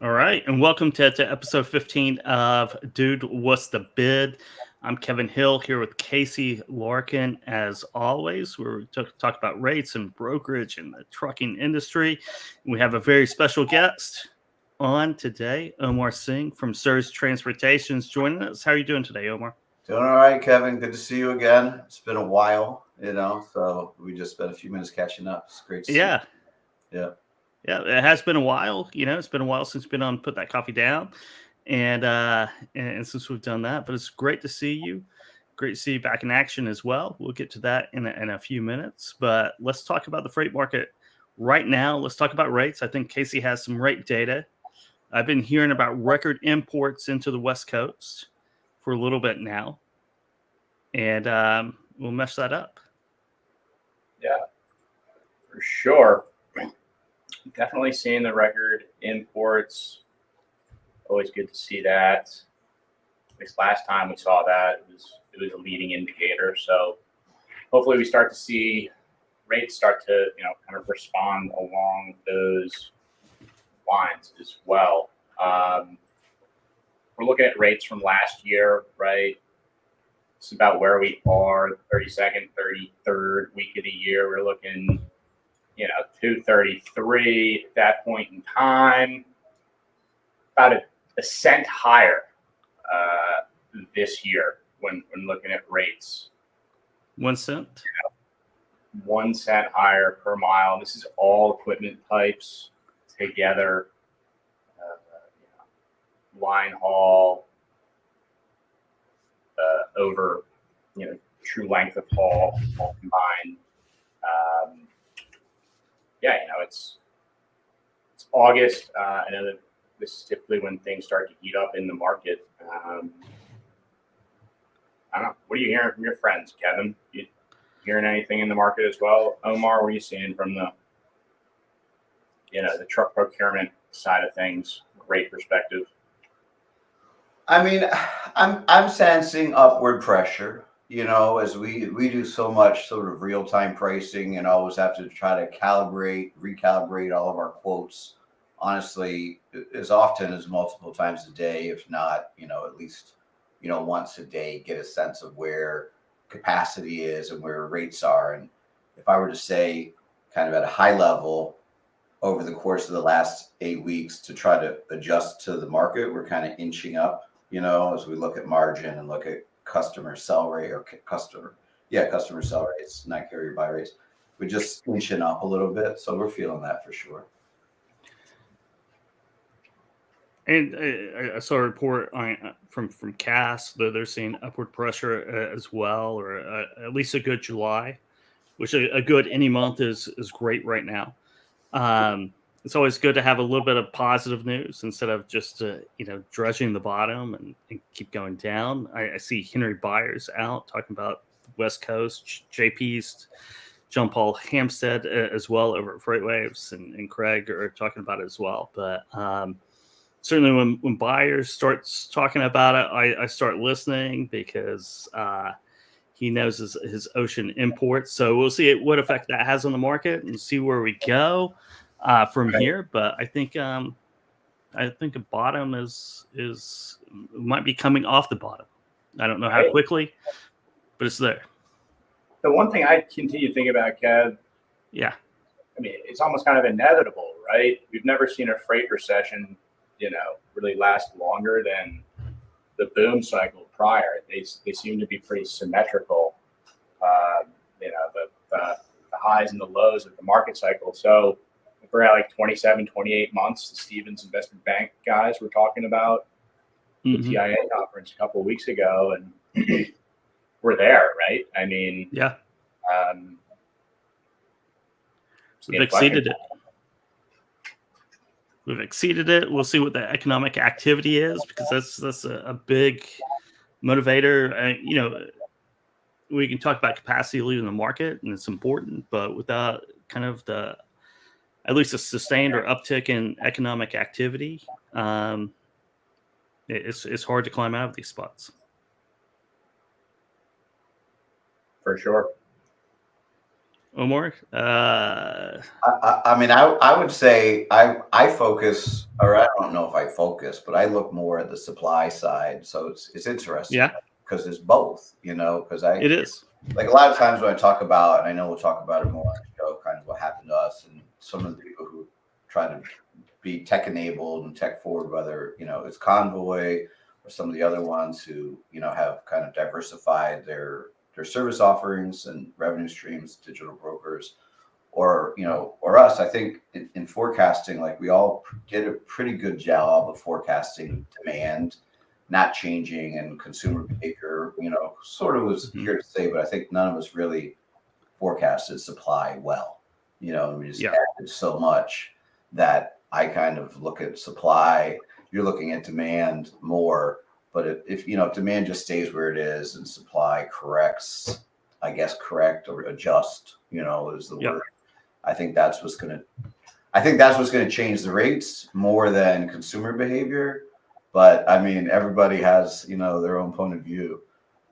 All right, and welcome to episode 15 of Dude, What's the Bid? I'm Kevin Hill here with Casey Larkin. As always, we're talk about rates and brokerage in the trucking industry. We have a very special guest on today, Omar Singh from Surge Transportation's joining us. How are you doing today, Omar? Doing all right, Kevin. Good to see you again. It's been a while, so we just spent a few minutes catching up. It's great to see Yeah, you. Yeah. yeah, it has been a while. It's been a while since we've been on Put That Coffee Down, and since we've done that, but it's great to see you. Great to see you back in action as well. We'll get to that in a few minutes, but let's talk about the freight market right now. Let's talk about rates. I think Casey has some rate data. I've been hearing about record imports into the West Coast for a little bit now, and we'll mess that up. Yeah, for sure. Definitely seeing the record imports. Always good to see that. This last time we saw that, it was a leading indicator. So hopefully we start to see rates start to kind of respond along those lines as well. We're looking at rates from last year, right? It's about where we are, 32nd, 33rd week of the year. We're looking 233 at that point in time, about a cent higher this year when looking at rates. 1 cent? 1 cent higher per mile. This is all equipment types together. Line haul over, true length of haul all combined. It's August. I know that this is typically when things start to heat up in the market. I don't know. What are you hearing from your friends, Kevin? You hearing anything in the market as well? Omar, what are you seeing from the truck procurement side of things, rate perspective? I mean, I'm sensing upward pressure. As we do so much sort of real time pricing and always have to try to recalibrate all of our quotes. Honestly, as often as multiple times a day, if not, at least once a day, get a sense of where capacity is and where rates are. And if I were to say, kind of at a high level, over the course of the last 8 weeks to try to adjust to the market, we're kind of inching up, as we look at margin and look at customer sell rate or customer sell rates, not carrier buy rates. We're just inching up a little bit. So we're feeling that for sure. And I saw a report from Cass that they're seeing upward pressure as well, or at least a good July, which a good any month is great right now. It's always good to have a little bit of positive news instead of just dredging the bottom and keep going down. I see Henry Byers out talking about the West Coast, JP's John Paul Hampstead as well over at FreightWaves, and Craig are talking about it as well. But certainly when Byers starts talking about it, I start listening because he knows his ocean imports. So we'll see what effect that has on the market and see where we go from here. But I think a bottom might be coming off the bottom. I don't know how quickly, but it's there. The one thing I continue to think about, Kev, yeah, I mean, it's almost kind of inevitable, right? We've never seen a freight recession really last longer than the boom cycle prior. They seem to be pretty symmetrical, the highs and the lows of the market cycle. So if we're at like 27, 28 months, the Stevens Investment Bank guys were talking about the TIA conference a couple of weeks ago, and we're there, right? I mean, yeah. We've exceeded it. We've exceeded it. We'll see what the economic activity is, because that's a big motivator. We can talk about capacity leaving the market, and it's important, but without kind of at least a sustained or uptick in economic activity, it's hard to climb out of these spots. For sure. Omar? I mean, I would say I focus, or I don't know if I focus, but I look more at the supply side. So it's interesting Yeah, because it's both, you know, because I it is. like a lot of times when I talk about, and I know we'll talk about it more on the show, kind of what happened to us and some of the people who try to be tech enabled and tech forward, whether, you know, it's Convoy or some of the other ones who, you know, have kind of diversified their service offerings and revenue streams, digital brokers, or, you know, or us. I think in forecasting, like we all did a pretty good job of forecasting demand not changing and consumer behavior, you know, sort of was Mhm. here to stay, but I think none of us really forecasted supply well. You know, we just Yeah. added so much that I kind of look at supply. You're looking at demand more, but if you know, if demand just stays where it is and supply corrects, I guess correct or adjust, you know, is the Yep. word. I think that's what's going to I think that's what's going to change the rates more than consumer behavior. But I mean, everybody has, you know, their own point of view,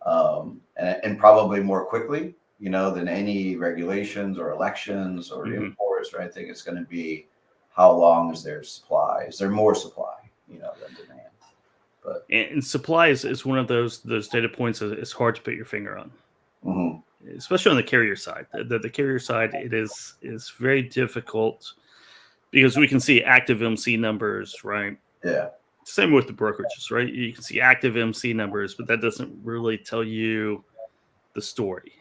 and probably more quickly, you know, than any regulations or elections or hmm imports. Or I think it's going to be how long is there supply? Is there more supply, you know, than demand? But And supply is one of those data points that it's hard to put your finger on, mhm, especially on the carrier side. The carrier side, it is very difficult because we can see active MC numbers, right? yeah, Same with the brokerages, right? You can see active MC numbers, but that doesn't really tell you the story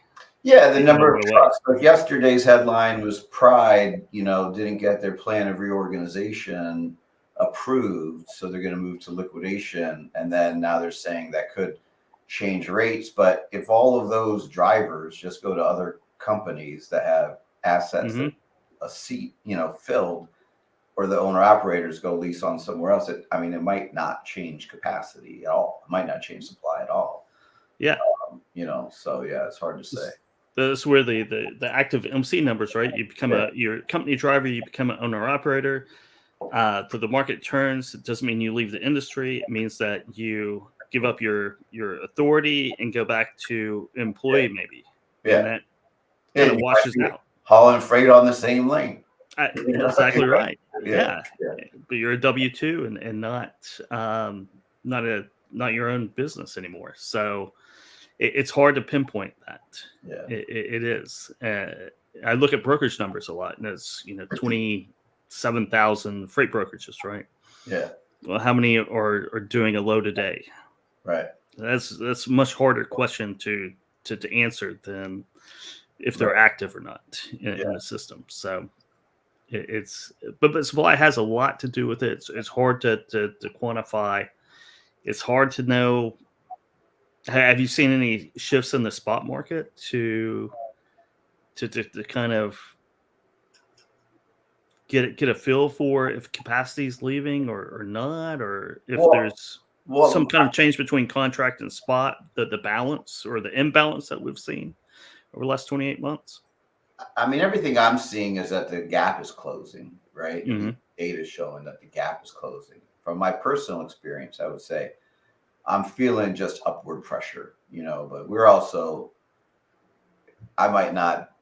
yeah, the in a number of real way. trucks. Like yesterday's headline was Pride, you know, didn't get their plan of reorganization approved, so they're going to move to liquidation. And then now they're saying that could change rates. But if all of those drivers just go to other companies that have assets that hmm a seat, you know, filled, or the owner operators go lease on somewhere else, I mean, it might not change capacity at all. It might not change supply at all. Yeah, You know, so yeah, it's hard to say. that's where the active MC numbers, right? You become Yeah. your company driver, you become an owner operator. For the market turns, it doesn't mean you leave the industry. It means that you give up your authority and go back to employee, maybe, and Yeah. that Yeah, kind you of might washes be out. hauling freight on the same lane. Exactly right. Yeah, Yeah, yeah, but you're a W-2 and not your own business anymore. So it's hard to pinpoint that. yeah. It is. I look at brokerage numbers a lot, and it's 27,000 freight brokerages, right? Yeah, Well, how many are doing a load a day? right, That's a much harder question to answer than if they're right. active or not Yeah, in the system. So it's but supply has a lot to do with it. It's hard to quantify. It's hard to know. Have you seen any shifts in the spot market to kind of get a feel for if capacity is leaving or not, or if well, there's some well, kind of change between contract and spot, the balance or the imbalance that we've seen over the last 28 months? I mean, everything I'm seeing is that the gap is closing, right? The hmm data is showing that the gap is closing. From my personal experience, I would say I'm feeling just upward pressure, you know, but we're also, I might not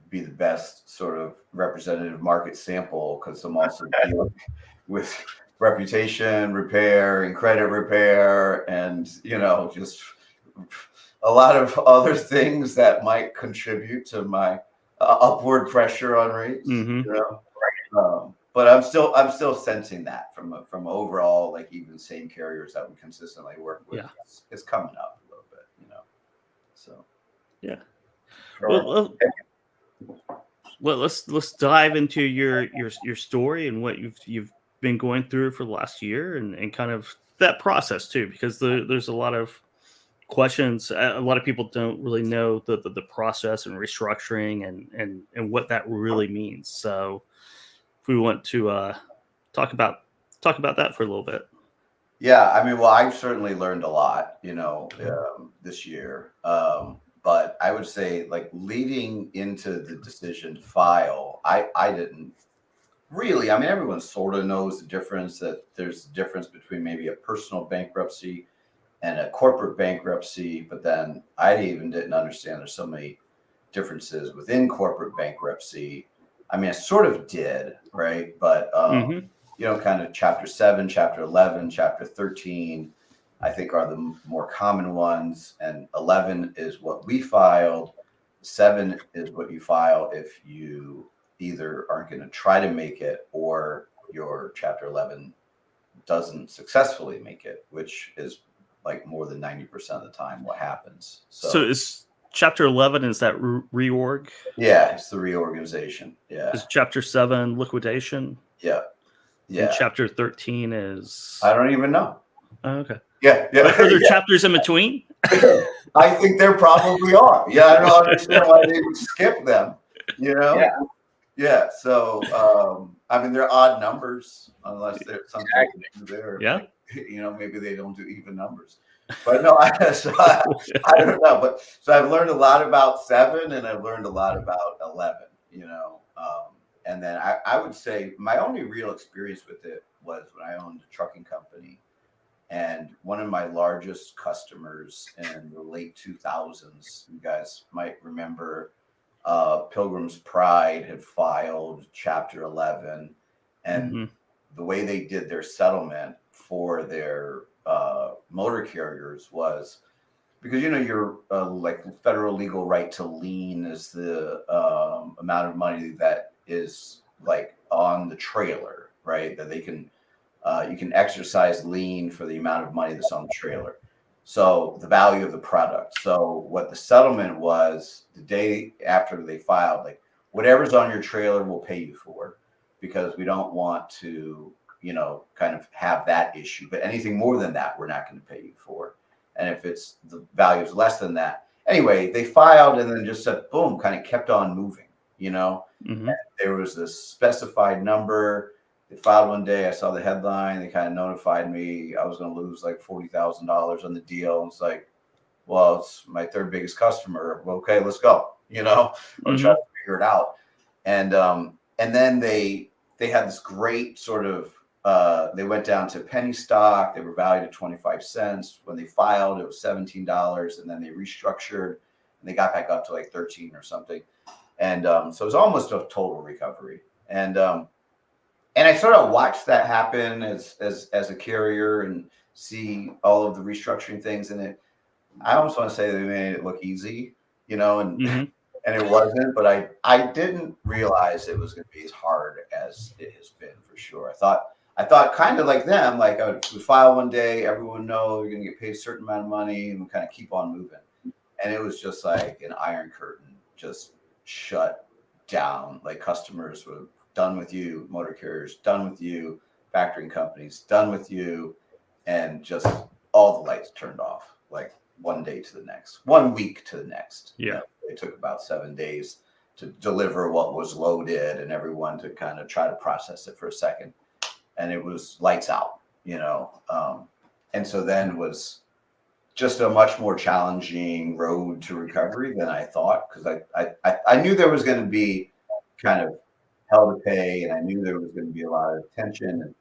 be the best sort of representative market sample because I'm also dealing with reputation repair and credit repair and, you know, just a lot of other things that might contribute to my upward pressure on rates, hmm you know. But I'm still sensing that from overall, like even same carriers that we consistently work with, Yeah. it's coming up a little bit, you know. So Yeah. Well, Sure. let's dive into your story and what you've been going through for the last year and kind of that process too, because there's a lot of questions. A lot of people don't really know the process and restructuring and what that really means. So if we want to talk about talk about that for a little bit. yeah, I mean, well, I've certainly learned a lot, you know, this year. But I would say, like, leading into the decision to file, I didn't really. I mean, everyone sort of knows the difference, that there's a difference between maybe a personal bankruptcy and a corporate bankruptcy. But then I even didn't understand there's so many differences within corporate bankruptcy. I mean, I sort of did, right? But, you know, kind of chapter 7, chapter 11, chapter 13, I think are the more common ones. And 11 is what we filed. 7 is what you file if you either aren't going to try to make it or your chapter 11 doesn't successfully make it, which is like more than 90% of the time what happens. So is chapter 11, is that reorg? Yeah, it's the reorganization. Yeah. Is chapter 7 liquidation? Yeah. Yeah. And chapter 13 is... I don't even know. Oh, okay. Yeah. Yeah. Are there chapters in between? I think there probably are. Yeah, I don't understand why they would skip them. You know? Yeah. Yeah. So, I mean, they're odd numbers unless there's something there. Yeah. Like, you know, maybe they don't do even numbers. But no, I don't know. But so I've learned a lot about 7 and I've learned a lot about 11, you know. And then I would say my only real experience with it was when I owned a trucking company. And one of my largest customers in the late 2000s, you guys might remember, Pilgrim's Pride had filed Chapter 11. And the way they did their settlement for their motor carriers was because, you know, your like federal legal right to lien is the amount of money that is like on the trailer, right? That they can you can exercise lien for the amount of money that's on the trailer. So the value of the product. So what the settlement was, the day after they filed, like whatever's on your trailer, we'll pay you for, because we don't want to, you know, kind of have that issue. But anything more than that, we're not going to pay you for. And if it's the value is less than that, anyway, they filed and then just said, boom, kind of kept on moving. You know, there was this specified number. They filed one day. I saw the headline. They kind of notified me I was going to lose like $40,000 on the deal. And it's like, well, it's my third biggest customer. Well, okay, let's go. You know, I'm trying to figure it out. And then they had this great sort of. They went down to penny stock. They were valued at 25 cents. When they filed, it was $17, and then they restructured and they got back up to like 13 or something. And so it was almost a total recovery. And I sort of watched that happen as a carrier and see all of the restructuring things in it. I almost want to say they made it look easy, you know, and it wasn't. But I didn't realize it was going to be as hard as it has been, for sure. I thought kind of like them, like I would file one day, everyone would know you're going to get paid a certain amount of money, and we kind of keep on moving. And it was just like an iron curtain, just shut down. Like customers were done with you, motor carriers done with you, factoring companies done with you, and just all the lights turned off, like one day to the next, 1 week to the next. Yeah. You know, it took about 7 days to deliver what was loaded and everyone to kind of try to process it for a second. And it was lights out, you know. And so then was just a much more challenging road to recovery than I thought, because I knew there was going to be kind of hell to pay, and I knew there was going to be a lot of tension and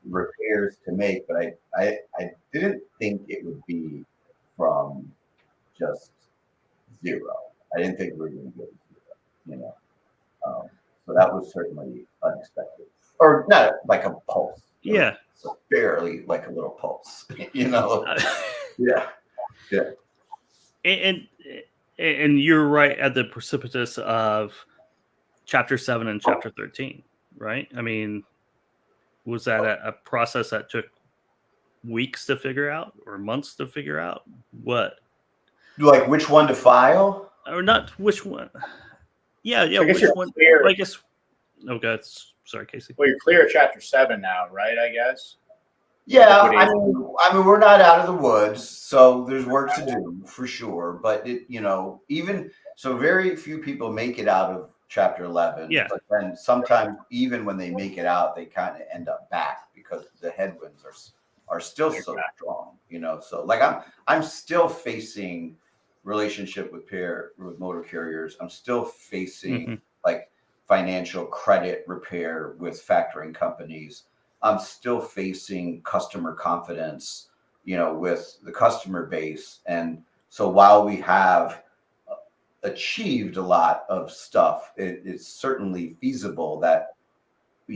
repairs to make, but I didn't think it would be from just zero. I didn't think we were going to get zero, you know. So that was certainly unexpected, or not like a pulse. Yeah, so barely like a little pulse, you know. Yeah. And you're right at the precipice of Chapter 7 and Chapter 13, right? I mean, was that a process that took weeks to figure out or months to figure out? What? Like which one to file? Or not which one? Yeah. So I guess which you're one? clear. I guess. Oh, God. Sorry, Casey. Well, you're clear of Chapter 7 now, right? I guess. Yeah, I mean, we're not out of the woods, so there's work to do for sure. But it, you know, even so, very few people make it out of Chapter 11. Yeah. But then sometimes, even when they make it out, they kind of end up back because the headwinds are still so strong. You know, so like I'm still facing relationship with motor carriers. I'm still facing like financial credit repair with factoring companies. I'm still facing customer confidence, you know, with the customer base. And so while we have achieved a lot of stuff. It's certainly feasible that,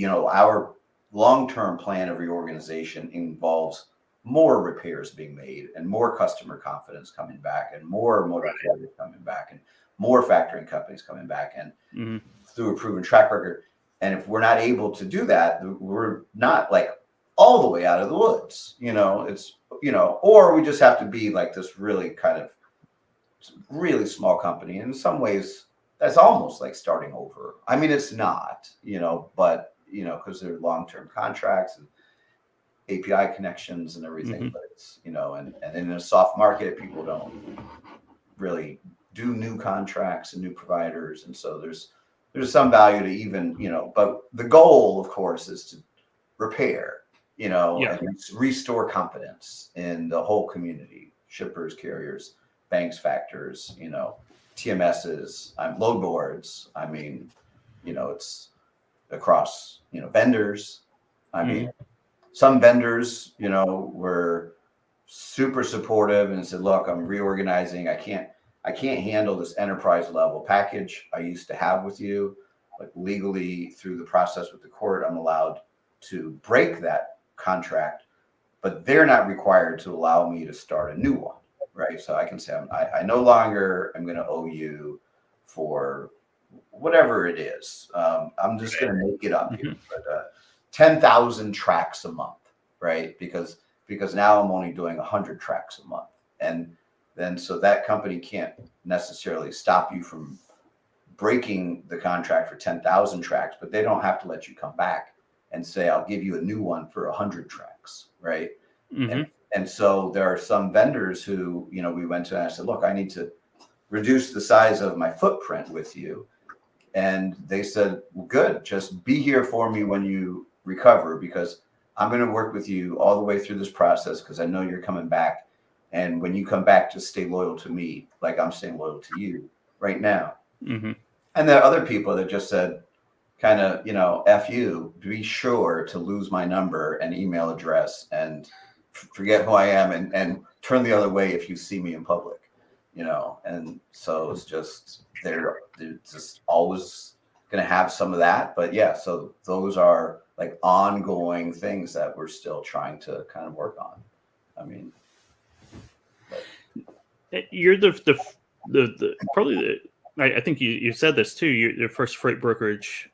our long-term plan of reorganization involves more repairs being made and more customer confidence coming back and more motor carriers coming back and more factoring companies coming back and through a proven track record. And if we're not able to do that, we're not like all the way out of the woods, or we just have to be like this really kind of really small company. In some ways, that's almost like starting over. I mean, it's not, but, because they're long-term contracts and API connections and everything, but it's, and in a soft market, people don't really do new contracts and new providers. And so there's some value to even, but the goal, of course, is to repair, and restore confidence in the whole community, shippers, carriers, banks, factors, TMSs, load boards. I mean, it's across, vendors. I mean, some vendors, were super supportive and said, look, I'm reorganizing. I can't handle this enterprise level package I used to have with you. Like legally through the process with the court, I'm allowed to break that contract, but they're not required to allow me to start a new one. Right. So I can say, I no longer am going to owe you for whatever it is. I'm just going to make it up here, but 10,000 tracks a month. Right. Because now I'm only doing 100 tracks a month. And then so that company can't necessarily stop you from breaking the contract for 10,000 tracks, but they don't have to let you come back and say, I'll give you a new one for 100 tracks. Right. And so there are some vendors who, we went to and I said, look, I need to reduce the size of my footprint with you. And they said, well, good, just be here for me when you recover, because I'm going to work with you all the way through this process because I know you're coming back. And when you come back, just stay loyal to me like I'm staying loyal to you right now. And there are other people that just said, kind of, F you, be sure to lose my number and email address and forget who I am and turn the other way if you see me in public, and so it's just, they're just always going to have some of that. But yeah, so those are like ongoing things that we're still trying to kind of work on. I mean, you're the probably I think you said this too. You're the first freight brokerage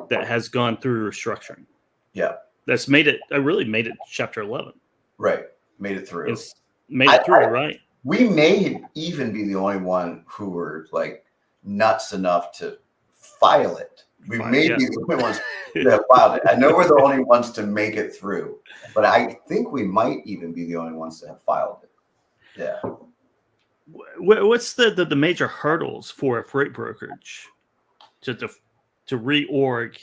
that has gone through restructuring. Yeah. That's really made it Chapter 11. Right. Made it through. Right? We may even be the only one who were like nuts enough to file it. We may be the only ones that have filed it. I know we're the only ones to make it through, but I think we might even be the only ones that have filed it. Yeah. What's the major hurdles for a freight brokerage to reorg?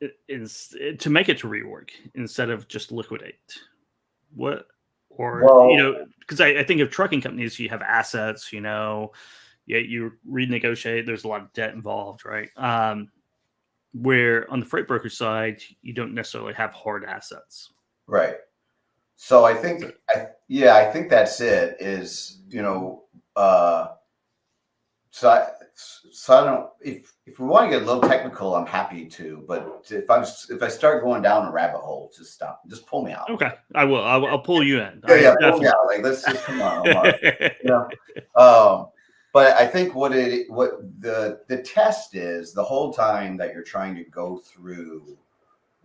To make it to reorg instead of just liquidate? Because I think of trucking companies, you have assets, you renegotiate, there's a lot of debt involved, right? Where on the freight broker side, you don't necessarily have hard assets. Right. So I think that's it is, so I don't, if we want to get a little technical, I'm happy to, but if I start going down a rabbit hole, just stop, just pull me out. Okay. I will. I'll pull you in. Pull me out. Like, let's just come on. But I think what the test is the whole time that you're trying to go through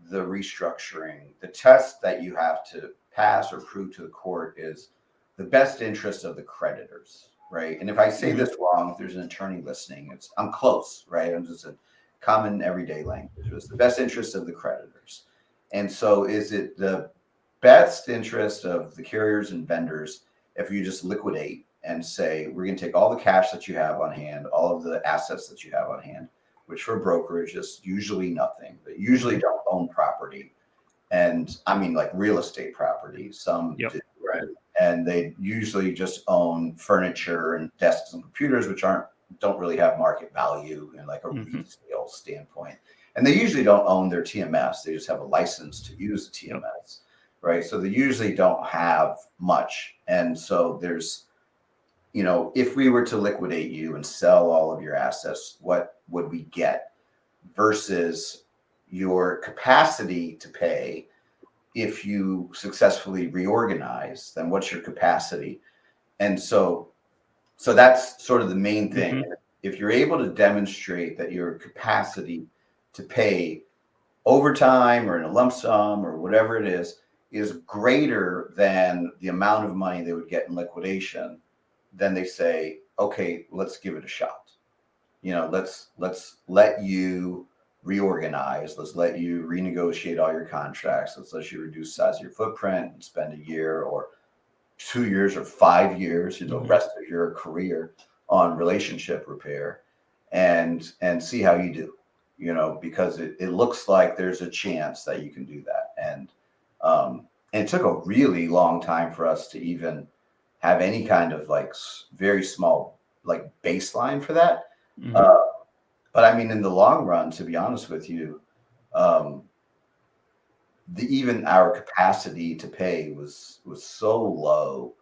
the restructuring, the test that you have to pass or prove to the court is the best interest of the creditors. Right. And if I say this wrong, if there's an attorney listening, I'm close, right? I'm just a common everyday language. It's the best interest of the creditors. And so is it the best interest of the carriers and vendors if you just liquidate and say, we're going to take all the cash that you have on hand, all of the assets that you have on hand, which for brokerage is usually nothing, but usually don't own property. And I mean, like real estate property, some do, right? And they usually just own furniture and desks and computers, which don't really have market value in like a resale standpoint. And they usually don't own their TMS. They just have a license to use the TMS, right? So they usually don't have much. And so there's, you know, if we were to liquidate you and sell all of your assets, what would we get versus your capacity to pay? If you successfully reorganize, then what's your capacity? And so that's sort of the main thing. Mhm. If you're able to demonstrate that your capacity to pay overtime or in a lump sum or whatever it is greater than the amount of money they would get in liquidation, then they say, okay, let's give it a shot. You know, let's let you reorganize. Let's let you renegotiate all your contracts. Let's let you reduce the size of your footprint and spend a year or 2 years or 5 years, you know, Mhm. rest of your career on relationship repair and see how you do, you know, because it looks like there's a chance that you can do that. And it took a really long time for us to even have any kind of like very small like baseline for that. Mhm. Uh, but I mean, in the long run, to be honest with you, um, even our capacity to pay was so low,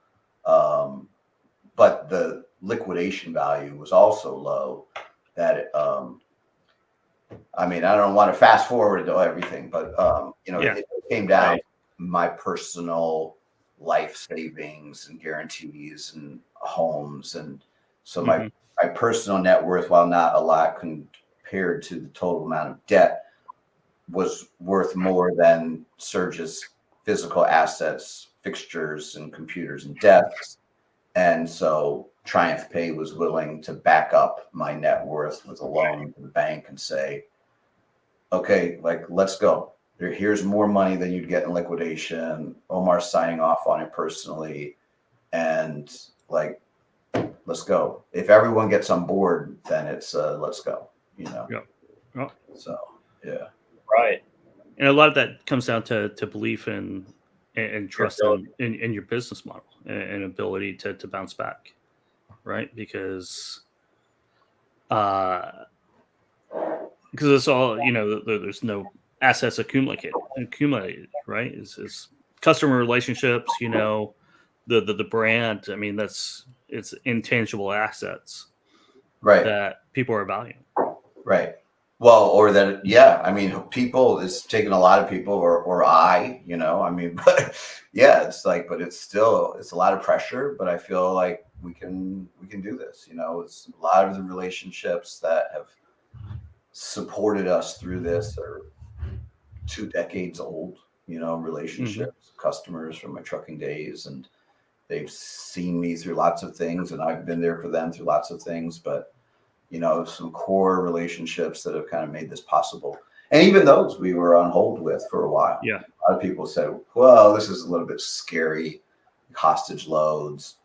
but the liquidation value was also low that I mean, I don't want to fast forward to everything, but you know, Yeah. it came down Right. to my personal life savings and guarantees and homes, and so Mhm. my personal net worth, while not a lot compared to the total amount of debt, was worth more than Surge's physical assets, fixtures, and computers and desks. And so Triumph Pay was willing to back up my net worth with a loan to the bank and say, okay, like, let's go. Here's more money than you'd get in liquidation. Omar's signing off on it personally. And like, let's go. If everyone gets on board, then it's let's go, you know? Yeah. Well, So, yeah. Right. and a lot of that comes down to belief and Your trust ability. in your business model and ability to bounce back, right? Because it's all, you know, there's no assets accumulated, right? Is customer relationships, you know, the brand. I mean, it's intangible assets Right. that people are valuing. Right. Well, or that, yeah, I mean, people is taking a lot of people or I, you know, I mean, but yeah, it's like, but it's a lot of pressure, but I feel like we can do this, you know, it's a lot of the relationships that have supported us through this are 2 decades old, you know, Hmm. relationships, customers from my trucking days, and they've seen me through lots of things and I've been there for them through lots of things, but you know, some core relationships that have kind of made this possible. And even those we were on hold with for a while. Yeah. A lot of people said, well, this is a little bit scary, hostage loads,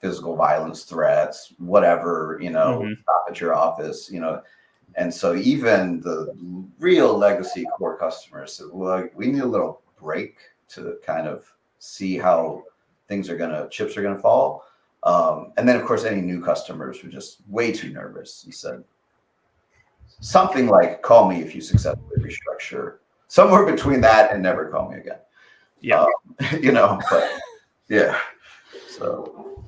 physical violence threats, whatever, you know, Hmm. stop at your office, you know. And so even the real legacy core customers said, well, we need a little break to kind of see how chips are gonna fall. And then of course any new customers were just way too nervous. He said something like, call me if you successfully restructure, somewhere between that and never call me again. Yeah. You know, but yeah. So,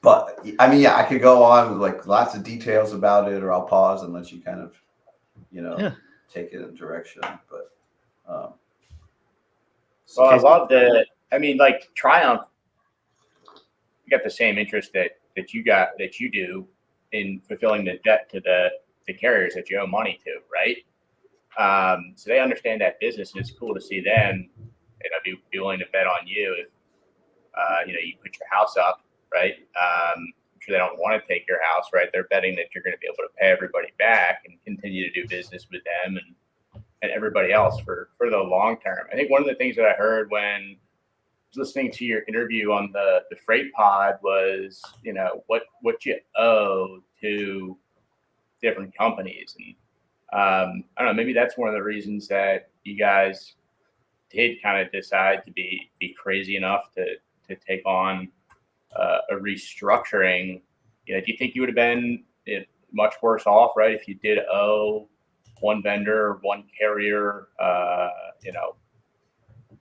but I mean, yeah, I could go on with like lots of details about it, or I'll pause and let you kind of, you know, Yeah. take it in direction. But Well, I Okay. love that. I mean, like Triumph, you got the same interest that you do in fulfilling the debt to the carriers that you owe money to, right? So they understand that business, and it's cool to see them, you know, be willing to bet on you if you know, you put your house up, right? I'm sure they don't want to take your house, right? They're betting that you're going to be able to pay everybody back and continue to do business with them and everybody else for the long term. I think one of the things that I heard when I was listening to your interview on the Freight Pod was, you know, what you owe to different companies. And I don't know, maybe that's one of the reasons that you guys did kind of decide to be crazy enough to take on a restructuring. You know, do you think you would have been much worse off, right, if you did owe one vendor, one carrier, you know,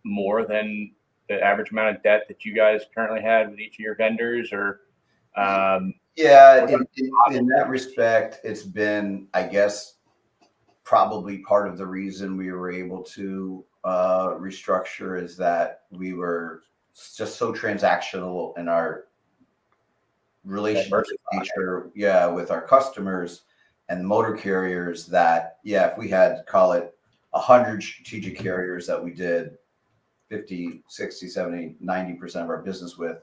more than the average amount of debt that you guys currently had with each of your vendors, or Yeah, in that respect, it's been, I guess, probably part of the reason we were able to restructure is that we were just so transactional in our relationship nature, with our customers and motor carriers that, if we had, call it 100 strategic carriers that we did 50, 60, 70, 90% of our business with,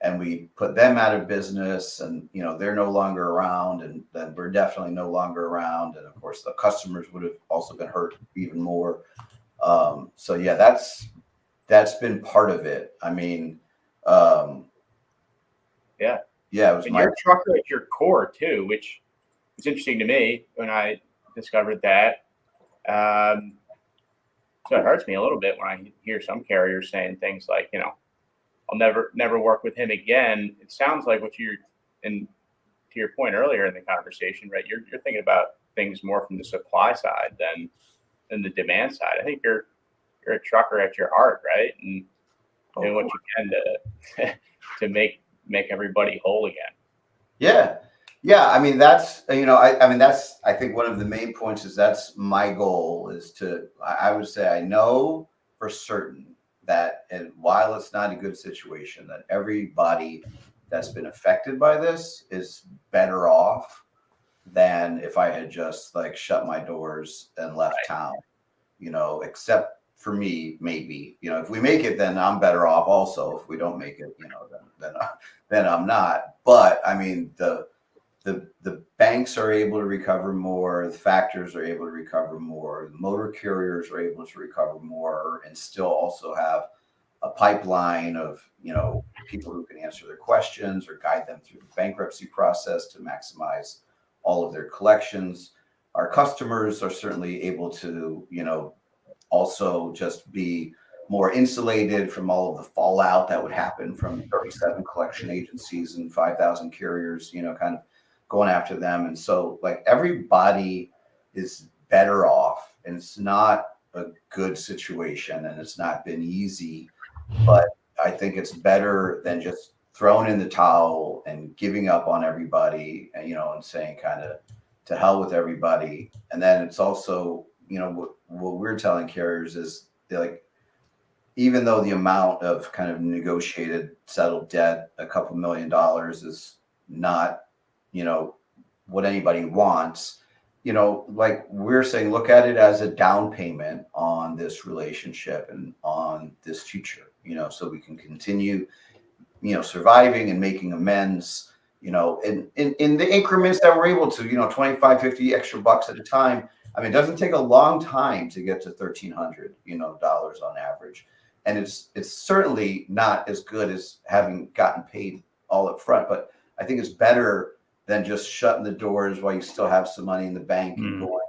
and we put them out of business, and they're no longer around, and then we're definitely no longer around, and of course the customers would have also been hurt even more. So yeah, that's been part of it. I mean, yeah, it was and you're a trucker at your core too, which is interesting to me when I discovered that. So it hurts me a little bit when I hear some carriers saying things like, I'll never work with him again. It sounds like and to your point earlier in the conversation, right? You're thinking about things more from the supply side than the demand side. I think you're a trucker at your heart, right? And doing what you can to make everybody whole again. Yeah. I mean, that's, I think one of the main points is that's my goal is I would say, I know for certain that, and while it's not a good situation, that everybody that's been affected by this is better off than if I had just shut my doors and left town, except for me, maybe, if we make it, then I'm better off also. If we don't make it, then I'm not. But I mean, the banks are able to recover more, the factors are able to recover more, the motor carriers are able to recover more, and still also have a pipeline of people who can answer their questions or guide them through the bankruptcy process to maximize all of their collections. Our customers are certainly able to also just be more insulated from all of the fallout that would happen from 37 collection agencies and 5,000 carriers, kind of going after them. And so everybody is better off, and it's not a good situation, and it's not been easy, but I think it's better than just throwing in the towel and giving up on everybody, and saying kind of to hell with everybody. And then it's also, what we're telling carriers is even though the amount of kind of negotiated settled debt, a couple $1 million, is not, what anybody wants, we're saying, look at it as a down payment on this relationship and on this future, so we can continue, surviving and making amends, in the increments that we're able to, 25, 50 extra bucks at a time. I mean, it doesn't take a long time to get to $1,300, dollars on average. And it's certainly not as good as having gotten paid all up front, but I think it's better than just shutting the doors while you still have some money in the bank and going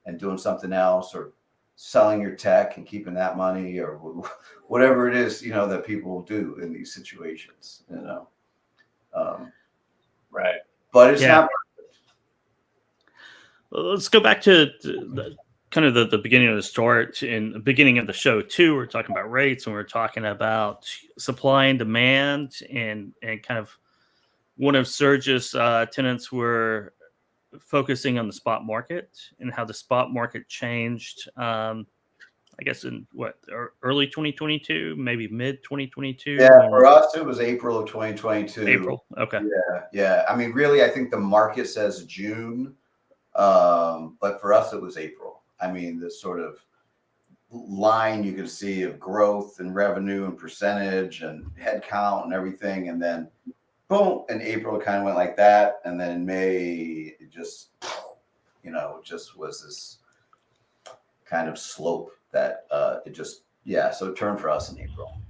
and doing something else, or selling your tech and keeping that money, or whatever it is, that people do in these situations, Right. But it's not. Let's go back to kind of the beginning of the start and the beginning of the show too. We're talking about rates, and we're talking about supply and demand, and kind of one of Serge's tenants were focusing on the spot market and how the spot market changed. I guess in early 2022, maybe mid 2022. Yeah, for us it was April of 2022. April, okay. Yeah. I mean, really, I think the market says June, but for us it was April. I mean, the sort of line you can see of growth and revenue and percentage and head count and everything, and then boom, in April it kind of went like that, and then in May it just just was this kind of slope that it just so it turned for us in April.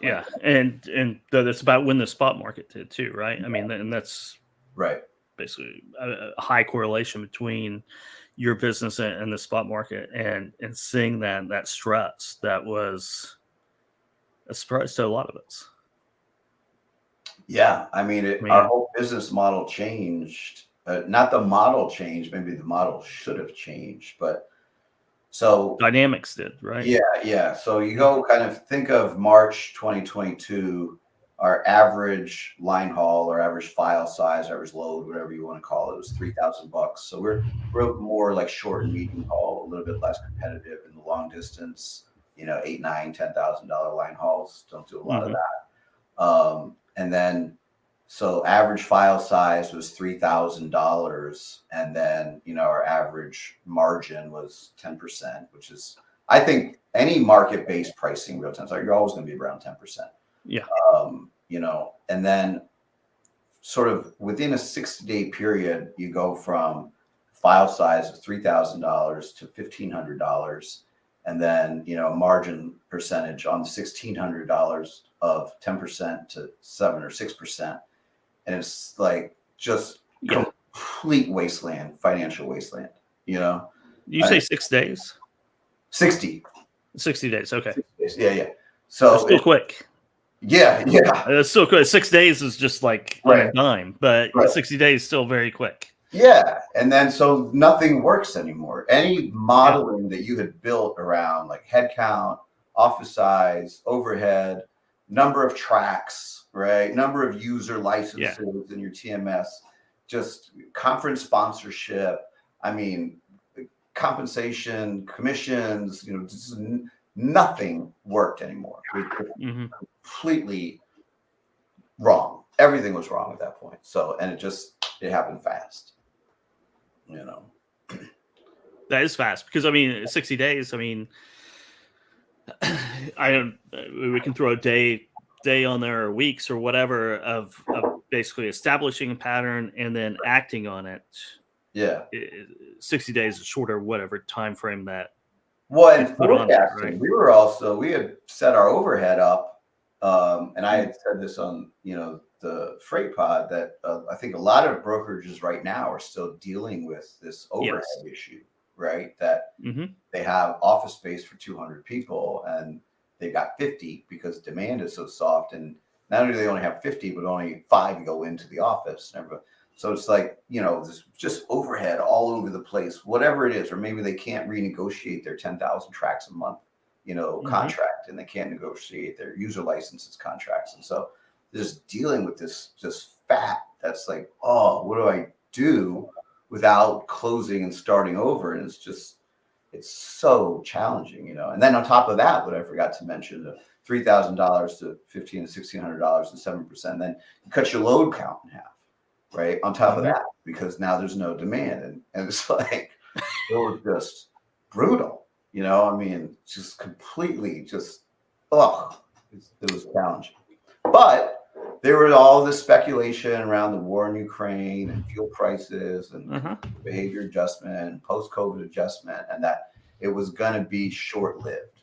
Yeah, and that's about when the spot market did too, right? I mean, and that's right, basically a high correlation between your business and the spot market, and seeing that stress, that was a surprise to a lot of us. Yeah, I mean, our whole business model changed. Not the model changed. Maybe the model should have changed, but So Dynamics did, right? yeah. So you go kind of think of March 2022, our average line haul or average file size, average load, whatever you want to call it, was $3,000. So we're more like short and medium haul, a little bit less competitive in the long distance, $8, $9, $10,000 line hauls. Don't do a lot of that. And then so average file size was $3,000, and then our average margin was 10%, which is, I think, any market-based pricing real time. So you're always going to be around 10%. Yeah. And then sort of within a 60-day period, you go from file size of $3,000 to $1,500, and then margin percentage on the $1,600 of 10% to 7 or 6%. And it's like just complete wasteland, financial wasteland, You say 6 days? 60 days. Okay. 6 days. Yeah. So it's still quick. Yeah. It's still quick. 6 days is just like on a dime, but 60 days is still very quick. Yeah. And then so nothing works anymore. Any modeling that you had built around like headcount, office size, overhead, number of tracks, right? Number of user licenses in your TMS, just conference sponsorship. I mean, compensation, commissions, just nothing worked anymore. It was completely wrong. Everything was wrong at that point. So, and it happened fast, That is fast because 60 days. We can throw a day on there or weeks or whatever of basically establishing a pattern and then acting on it. Yeah. 60 days is shorter, whatever time frame that. Well, and forecasting, we had set our overhead up. And I had said this on, the freight pod that I think a lot of brokerages right now are still dealing with this overhead issue, right? That they have office space for 200 people and they got 50 because demand is so soft. And not only do they only have 50, but only 5 go into the office. So it's like, there's just overhead all over the place, whatever it is, or maybe they can't renegotiate their 10,000 tracks a month, contract, and they can't negotiate their user licenses contracts. And so just dealing with this just fat that's like, oh, what do I do without closing and starting over? And it's so challenging, And then on top of that, what I forgot to mention, the $3,000 to $1,500 to $1,600 and 7%, then you cut your load count in half, right? On top of that, because now there's no demand. And it's like, it was just brutal, just completely it was challenging. But there was all this speculation around the war in Ukraine and fuel prices and behavior adjustment and post-COVID adjustment, and that it was going to be short-lived.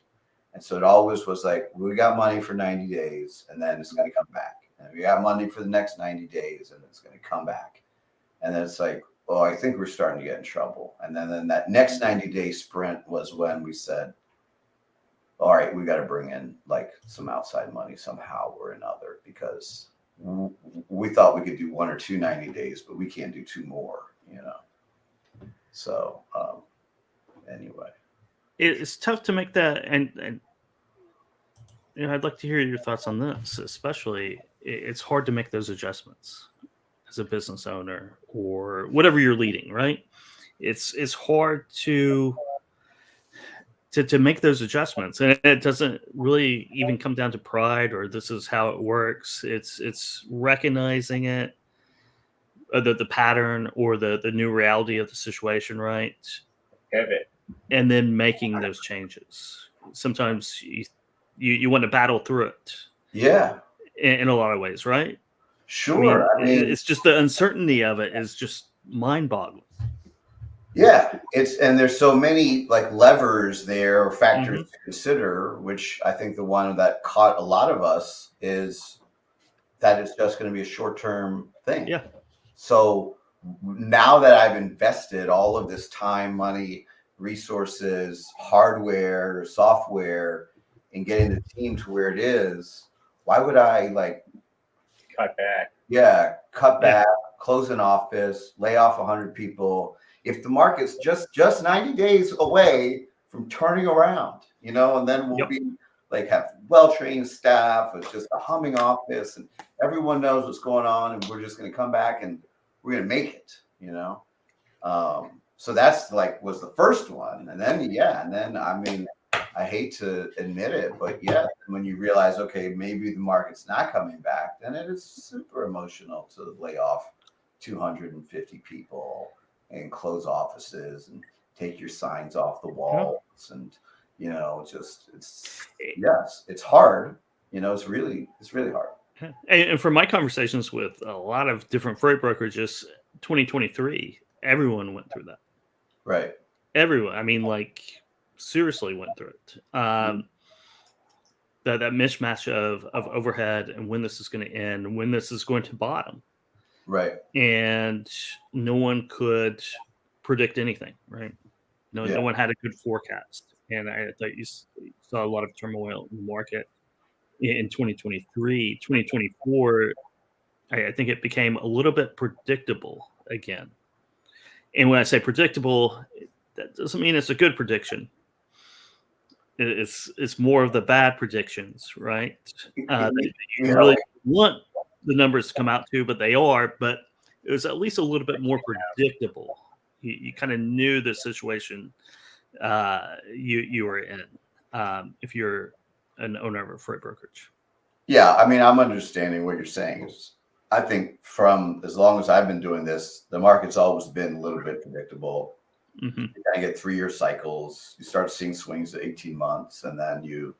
And so it always was like, we got money for 90 days and then it's going to come back. And we got money for the next 90 days and it's going to come back. And then it's like, oh, I think we're starting to get in trouble. And then that next 90-day sprint was when we said, all right, we got to bring in like some outside money somehow or another, because we thought we could do 1 or 2 90 days, but we can't do 2 more, So anyway, it's tough to make that. And I'd like to hear your thoughts on this, especially it's hard to make those adjustments as a business owner or whatever you're leading, right? It's hard to make those adjustments, and it doesn't really even come down to pride or this is how it works. It's recognizing it, the pattern or the new reality of the situation, right? Pivot. And then making those changes. Sometimes you want to battle through it. Yeah. In a lot of ways, right? Sure. I mean, it's just the uncertainty of it is just mind-boggling. Yeah, and there's so many like levers there or factors to consider, which I think the one that caught a lot of us is that it's just going to be a short-term thing. Yeah. So now that I've invested all of this time, money, resources, hardware, software, in getting the team to where it is, why would I cut back? Yeah, cut back, close an office, lay off 100 people. If the market's just 90 days away from turning around, and then we'll Yep. be like have well-trained staff. It's just a humming office and everyone knows what's going on, and we're just going to come back and we're going to make it, so that's like was the first one. And then I mean, I hate to admit it, but when you realize, okay, maybe the market's not coming back, then it is super emotional to lay off 250 people and close offices and take your signs off the walls. And it's hard. It's really hard. And from my conversations with a lot of different freight brokerages, 2023, everyone went through that. Right. Everyone. I mean, like, seriously went through it. That mismatch of overhead and when this is going to end, when this is going to bottom. Right. And no one could predict anything, right? No one had a good forecast. And I thought you saw a lot of turmoil in the market in 2023. 2024, I think it became a little bit predictable again. And when I say predictable, that doesn't mean it's a good prediction. It's more of the bad predictions, right? That you really want the numbers to come out to, but they are. But it was at least a little bit more predictable. You kind of knew the situation you were in if you're an owner of a freight brokerage. Yeah, I mean, I'm understanding what you're saying. I think from as long as I've been doing this, the market's always been a little bit predictable. Mm-hmm. You kind of get 3-year cycles. You start seeing swings at 18 months, and then you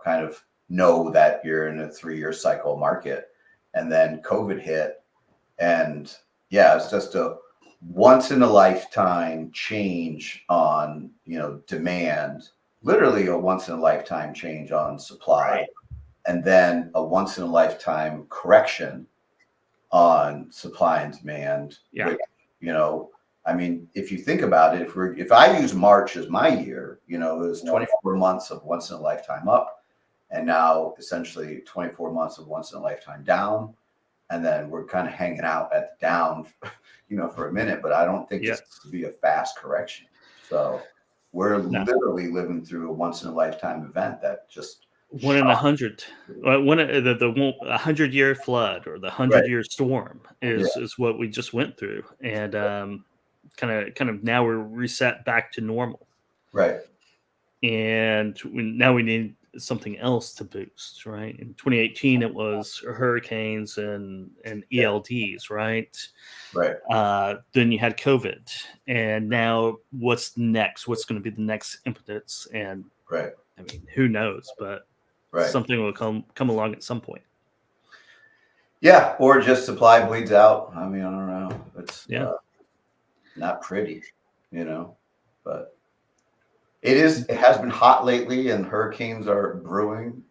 kind of know that you're in a 3-year cycle market. And then COVID hit, and it's just a once in a lifetime change on demand. Literally a once in a lifetime change on supply. Right. And then a once in a lifetime correction on supply and demand. Yeah. Which, I mean, if you think about it, if I use March as my year, it was 24 months of once in a lifetime up, and now essentially 24 months of once in a lifetime down. And then we're kind of hanging out at the down, for a minute, but I don't think it's going to be a fast correction. So we're literally living through a once in a lifetime event that just 1 in 100, the 100-year flood or the 100-year storm is what we just went through, and kind of now we're reset back to normal, right? And now we need something else to boost, right? In 2018, it was hurricanes and ELDs, right? Right. Then you had COVID, and now what's next? What's going to be the next impetus? And right. I mean, who knows? But something will come along at some point. Yeah, or just supply bleeds out. I mean, I don't know. It's not pretty, but it is. It has been hot lately, and hurricanes are brewing.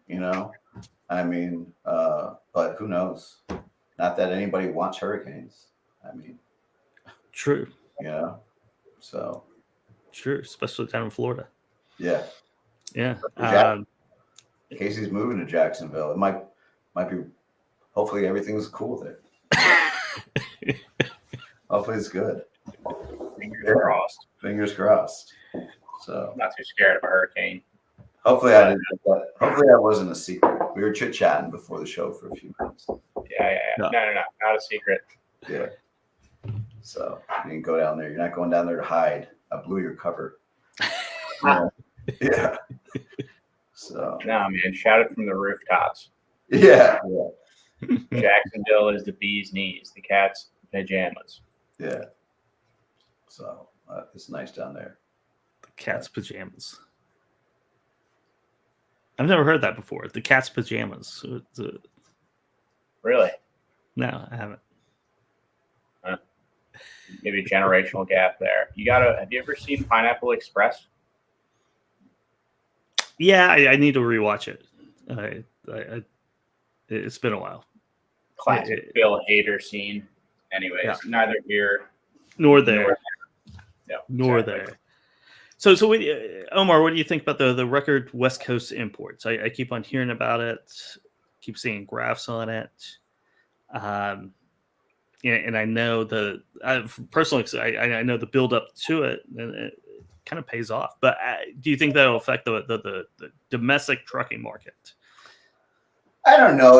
I mean, but who knows? Not that anybody wants hurricanes. I mean, true. So true, especially down in Florida. Yeah. Casey's moving to Jacksonville. It might be. Hopefully, everything's cool there. Hopefully, it's good. Fingers crossed. Fingers crossed. So not too scared of a hurricane. Hopefully, Hopefully, that wasn't a secret. We were chit chatting before the show for a few minutes. Yeah. No, not a secret. Yeah. So you can go down there. You're not going down there to hide. I blew your cover. Yeah. So. No, man, shout it from the rooftops. Yeah. Jacksonville is the bee's knees, the cat's pajamas. Yeah. So it's nice down there. The cat's pajamas. I've never heard that before. The cat's pajamas. Really? No, I haven't. Maybe a generational gap there. Have you ever seen Pineapple Express? Yeah, I need to rewatch it. It's been a while. Classic Bill Hader scene. Anyways, neither here nor there. Nor there. So Omar, what do you think about the record West Coast imports? I keep on hearing about it. Keep seeing graphs on it. And I know personally, I know the build up to it. And kind of pays off. But do you think that'll affect the domestic trucking market? I don't know.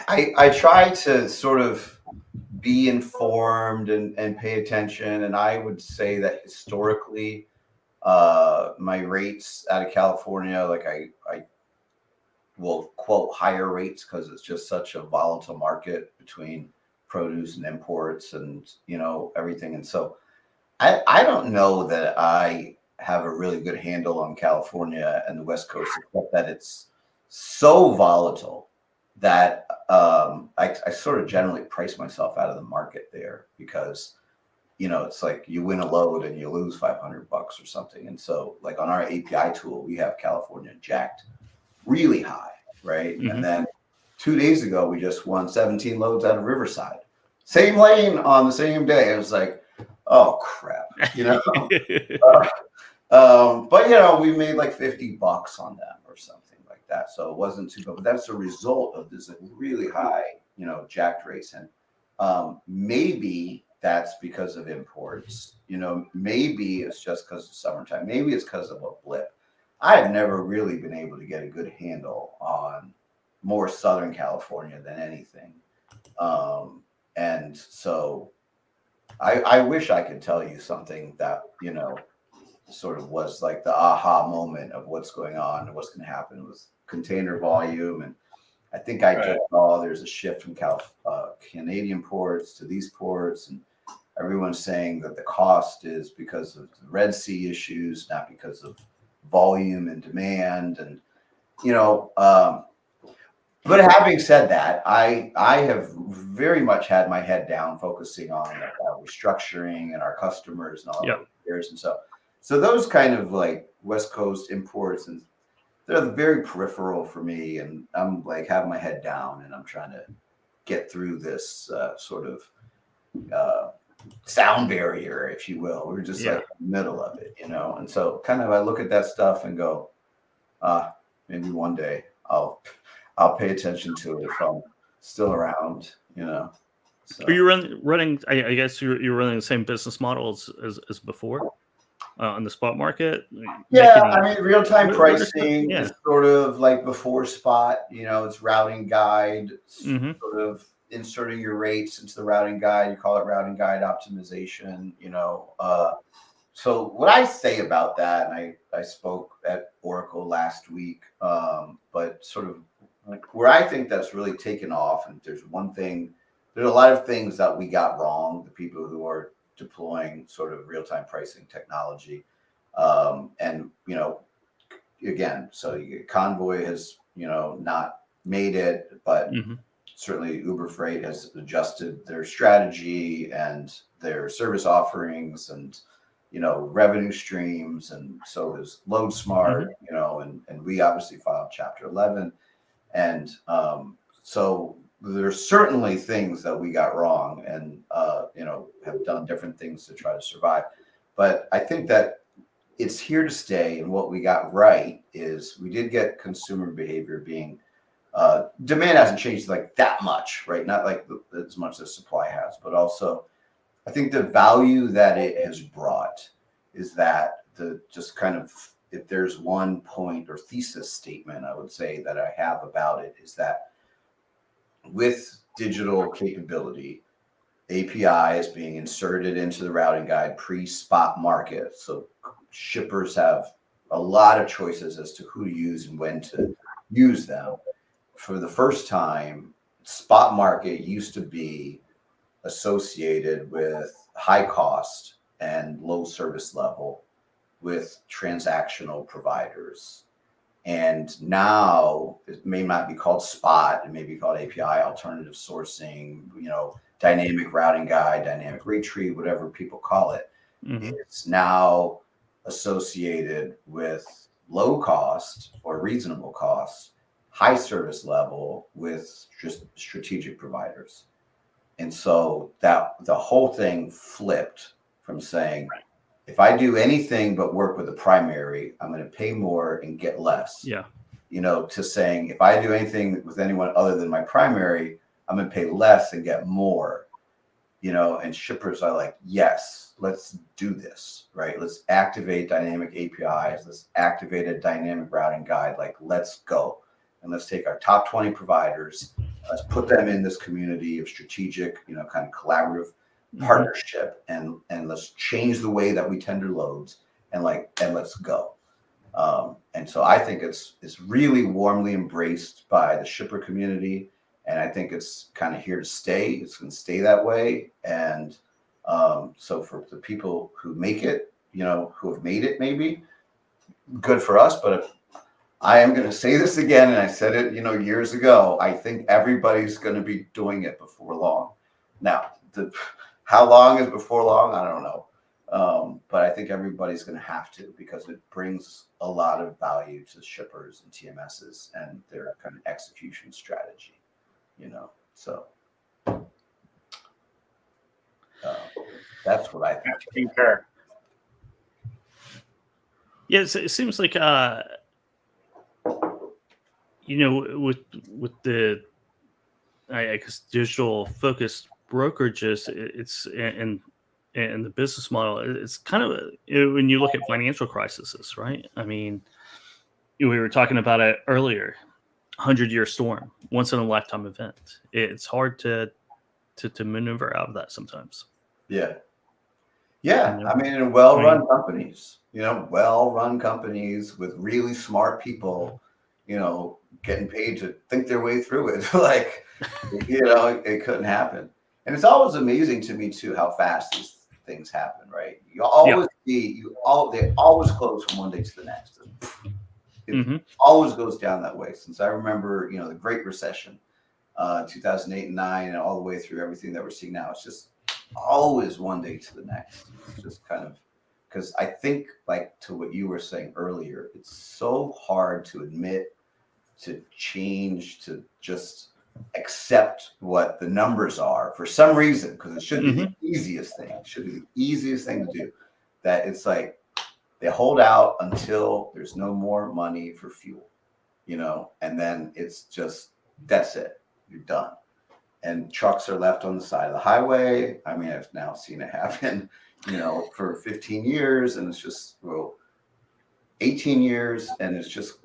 I try to sort of be informed and pay attention. And I would say that historically, my rates out of California, like I will quote higher rates because it's just such a volatile market between produce and imports and, everything. And so I don't know that I have a really good handle on California and the West Coast, except that it's so volatile that I sort of generally price myself out of the market there because, it's like you win a load and you lose $500 or something. And so like on our API tool, we have California jacked really high, right? Mhm. And then 2 days ago, we just won 17 loads out of Riverside. Same lane on the same day. It was like, oh crap, but we made like $50 on them or something like that. So it wasn't too bad. But that's a result of this really high, jacked rates. And maybe that's because of imports. Maybe it's just because of summertime. Maybe it's because of a blip. I have never really been able to get a good handle on more Southern California than anything. And so I wish I could tell you something that, sort of was like the aha moment of what's going on and what's going to happen with container volume. And I think I just saw there's a shift from Canadian ports to these ports, and everyone's saying that the cost is because of the Red Sea issues, not because of volume and demand. And, but having said that, I have very much had my head down focusing on restructuring and our customers and all Yeah. those years. And so those kind of like West Coast imports, and they're very peripheral for me. And I'm like having my head down and I'm trying to get through this sort of sound barrier, if you will. We're just like in the middle of it, And so kind of I look at that stuff and go, maybe one day I'll pay attention to it if I'm still around, So. Are you running? I guess you're running the same business model as before on the spot market. Yeah, I mean, real-time what pricing yeah. is sort of like before spot. It's routing guide, Mhm. sort of inserting your rates into the routing guide. You call it routing guide optimization. So what I say about that, and I spoke at Oracle last week, but sort of where I think that's really taken off, and there's a lot of things that we got wrong, the people who are deploying sort of real-time pricing technology. And, again, so Convoy has, not made it, but certainly Uber Freight has adjusted their strategy and their service offerings and, revenue streams. And so has LoadSmart, and we obviously filed Chapter 11. And so there's certainly things that we got wrong and, have done different things to try to survive. But I think that it's here to stay. And what we got right is we did get consumer behavior being, demand hasn't changed like that much, right? Not like as much as supply has, but also I think the value that it has brought is that just kind of, if there's one point or thesis statement I would say that I have about it is that with digital capability, API is being inserted into the routing guide pre-spot market. So shippers have a lot of choices as to who to use and when to use them. For the first time, spot market used to be associated with high cost and low service level with transactional providers. And now it may not be called spot, it may be called API, alternative sourcing, dynamic routing guide, dynamic rate tree, whatever people call it. It's now associated with low cost or reasonable cost, high service level with just strategic providers. And so that the whole thing flipped from saying, if I do anything but work with the primary, I'm going to pay more and get less. Yeah. To saying, if I do anything with anyone other than my primary, I'm going to pay less and get more. and shippers are like, yes, let's do this, right? Let's activate dynamic APIs. Let's activate a dynamic routing guide. Like, let's go. And let's take our top 20 providers, let's put them in this community of strategic, kind of collaborative partnership, and let's change the way that we tender loads, and let's go. And so I think it's really warmly embraced by the shipper community, and I think it's kind of here to stay. It's going to stay that way. And so for the people who make it, who have made it, maybe good for us. But I am going to say this again, and I said it, years ago. I think everybody's going to be doing it before long. Now, how long is before long? I don't know. But I think everybody's going to have to, because it brings a lot of value to shippers and TMSs and their kind of execution strategy, So that's what I think. Concur. Yes, it seems like with the I guess digital focused brokerages, it's and the business model, it's kind of when you look at financial crises, right? I mean, we were talking about it earlier, 100-year storm, once in a lifetime event. It's hard to maneuver out of that sometimes. Yeah. I mean, in well-run companies, well-run companies with really smart people, getting paid to think their way through it. Like, it couldn't happen. And it's always amazing to me too how fast these things happen, right? You always they always close from one day to the next. It always goes down that way. Since I remember, the Great Recession, 2008 and 9, and all the way through everything that we're seeing now, it's just always one day to the next. It's just kind of, because I think, like to what you were saying earlier, it's so hard to admit, to change, to just accept what the numbers are for some reason, because it should be the easiest thing. It should be the easiest thing to do. That it's like they hold out until there's no more money for fuel, and then it's just, that's it. You're done. And trucks are left on the side of the highway. I mean, I've now seen it happen, for 15 years, and it's just 18 years, and it's just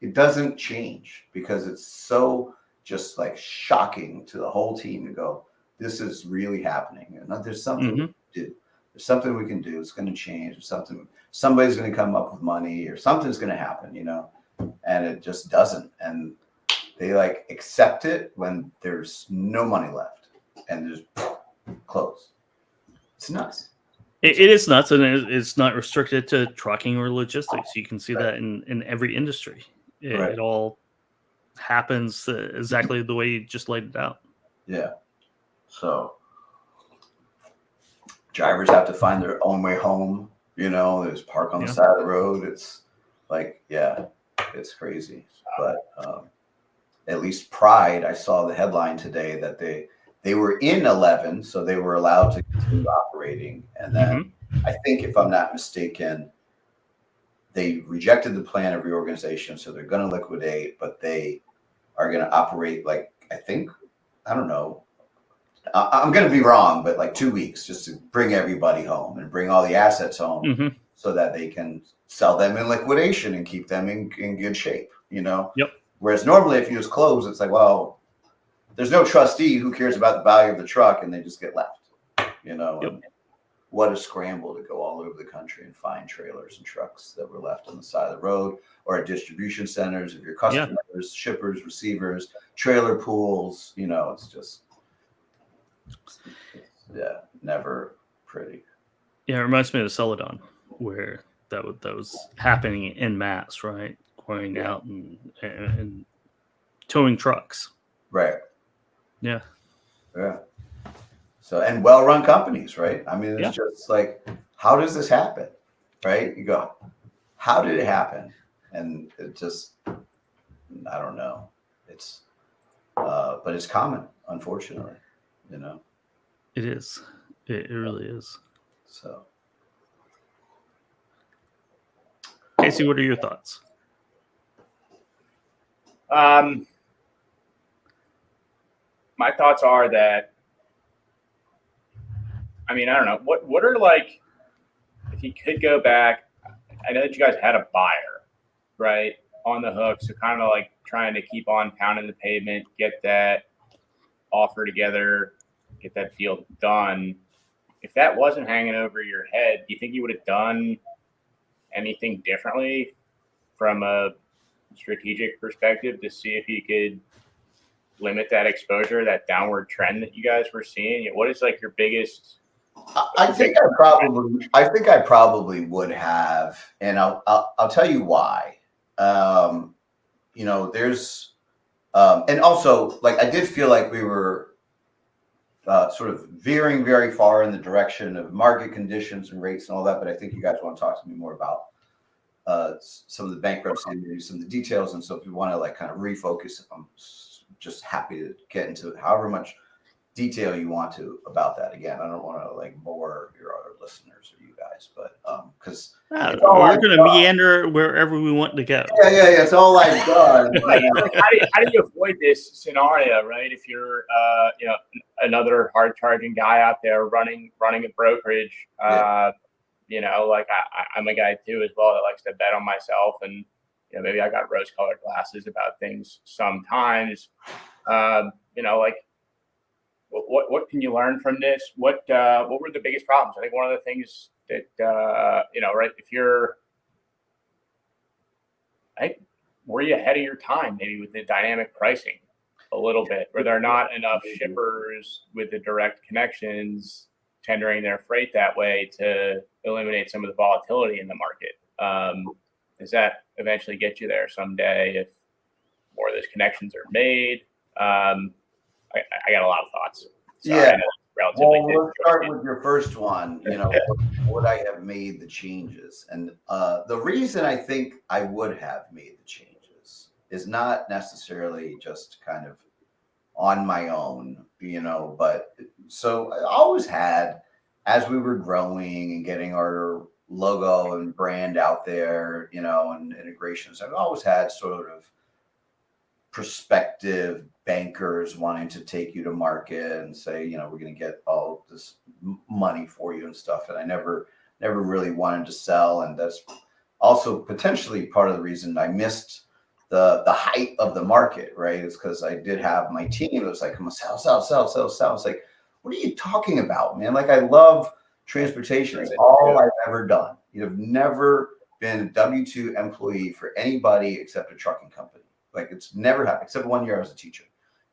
it doesn't change, because it's so just like shocking to the whole team to go, this is really happening. And there's something we can do. There's something we can do. It's going to change. There's somebody's going to come up with money, or something's going to happen, and it just doesn't. And they like accept it when there's no money left, and just close. It's nuts. It is nuts, and it's not restricted to trucking or logistics. You can see that in every industry. It all happens exactly the way you just laid it out. Yeah. So drivers have to find their own way home. There's park on the side of the road. It's like, it's crazy. But at least Pride, I saw the headline today that they were in 11, so they were allowed to continue operating. And then I think, if I'm not mistaken, they rejected the plan of reorganization, so they're going to liquidate, but they are going to operate like, I don't know, I'm going to be wrong, but like 2 weeks, just to bring everybody home and bring all the assets home, so that they can sell them in liquidation and keep them in good shape, Whereas normally, if you just close, it's like, well, there's no trustee who cares about the value of the truck, and they just get left, And what a scramble to go all over the country and find trailers and trucks that were left on the side of the road, or at distribution centers of your customers, shippers, receivers, trailer pools. It's just, never pretty. Yeah, it reminds me of Celadon, where that was happening en masse, right? Going out and towing trucks. Right. Yeah. Yeah. So, and well-run companies, right? I mean, it's just like, how does this happen? Right? You go, how did it happen? And it just, I don't know. It's, but it's common, unfortunately, It is. It really is. So. Casey, what are your thoughts? My thoughts are that I mean, I don't know. What are like, if you could go back, I know that you guys had a buyer, right, on the hook. So kind of like trying to keep on pounding the pavement, get that offer together, get that deal done. If that wasn't hanging over your head, do you think you would have done anything differently from a strategic perspective to see if you could limit that exposure, that downward trend that you guys were seeing? What is like your biggest? I think I probably would have, and I'll tell you why. You know, there's and also like I did feel like we were sort of veering very far in the direction of market conditions and rates and all that. But I think you guys want to talk to me more about some of the bankruptcy and maybe some of the details. And so if you want to like kind of refocus, I'm just happy to get into however much detail you want to about that. Again, I don't want to like bore your other listeners or you guys, but because we're going to meander wherever we want to go. Yeah. It's all I've done. Right. Like, how do you avoid this scenario, right? If you're, you know, another hard charging guy out there running a brokerage, you know, like I'm a guy too as well that likes to bet on myself, and you know, maybe I got rose-colored glasses about things sometimes. You know, like what can you learn from this? What were the biggest problems? I think one of the things that you know, right, if you're, I think, were you ahead of your time maybe with the dynamic pricing a little bit? Were there not enough shippers with the direct connections tendering their freight that way to eliminate some of the volatility in the market? Does that eventually get you there someday if more of those connections are made? I got a lot of thoughts. So Yeah. Relatively. Well, let's start with your first one. You know, would I have made the changes? And the reason I think I would have made the changes is not necessarily just kind of on my own, you know, but so I always had, as we were growing and getting our logo and brand out there, you know, and integrations, I've always had sort of prospective bankers wanting to take you to market and say, you know, we're going to get all this money for you and stuff. And I never really wanted to sell. And that's also potentially part of the reason I missed the height of the market, right? It's because I did have my team. It was like, come on, sell. It's like, what are you talking about, man? Like, I love transportation. It's all I've ever done. You have never been a W-2 employee for anybody except a trucking company. Like, it's never happened, except 1 year I was a teacher,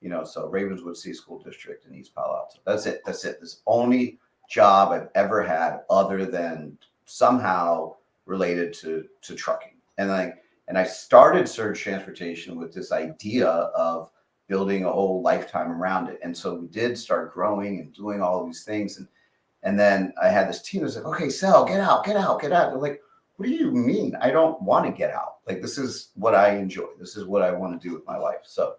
you know, so Ravenswood City School District in East Palo Alto. That's it. This is the only job I've ever had other than somehow related to trucking. And I started Surge Transportation with this idea of building a whole lifetime around it. And so we did start growing and doing all of these things. And then I had this team that was like, okay, Sal, get out. They're like, what do you mean? I don't want to get out. Like, this is what I enjoy. This is what I want to do with my life. So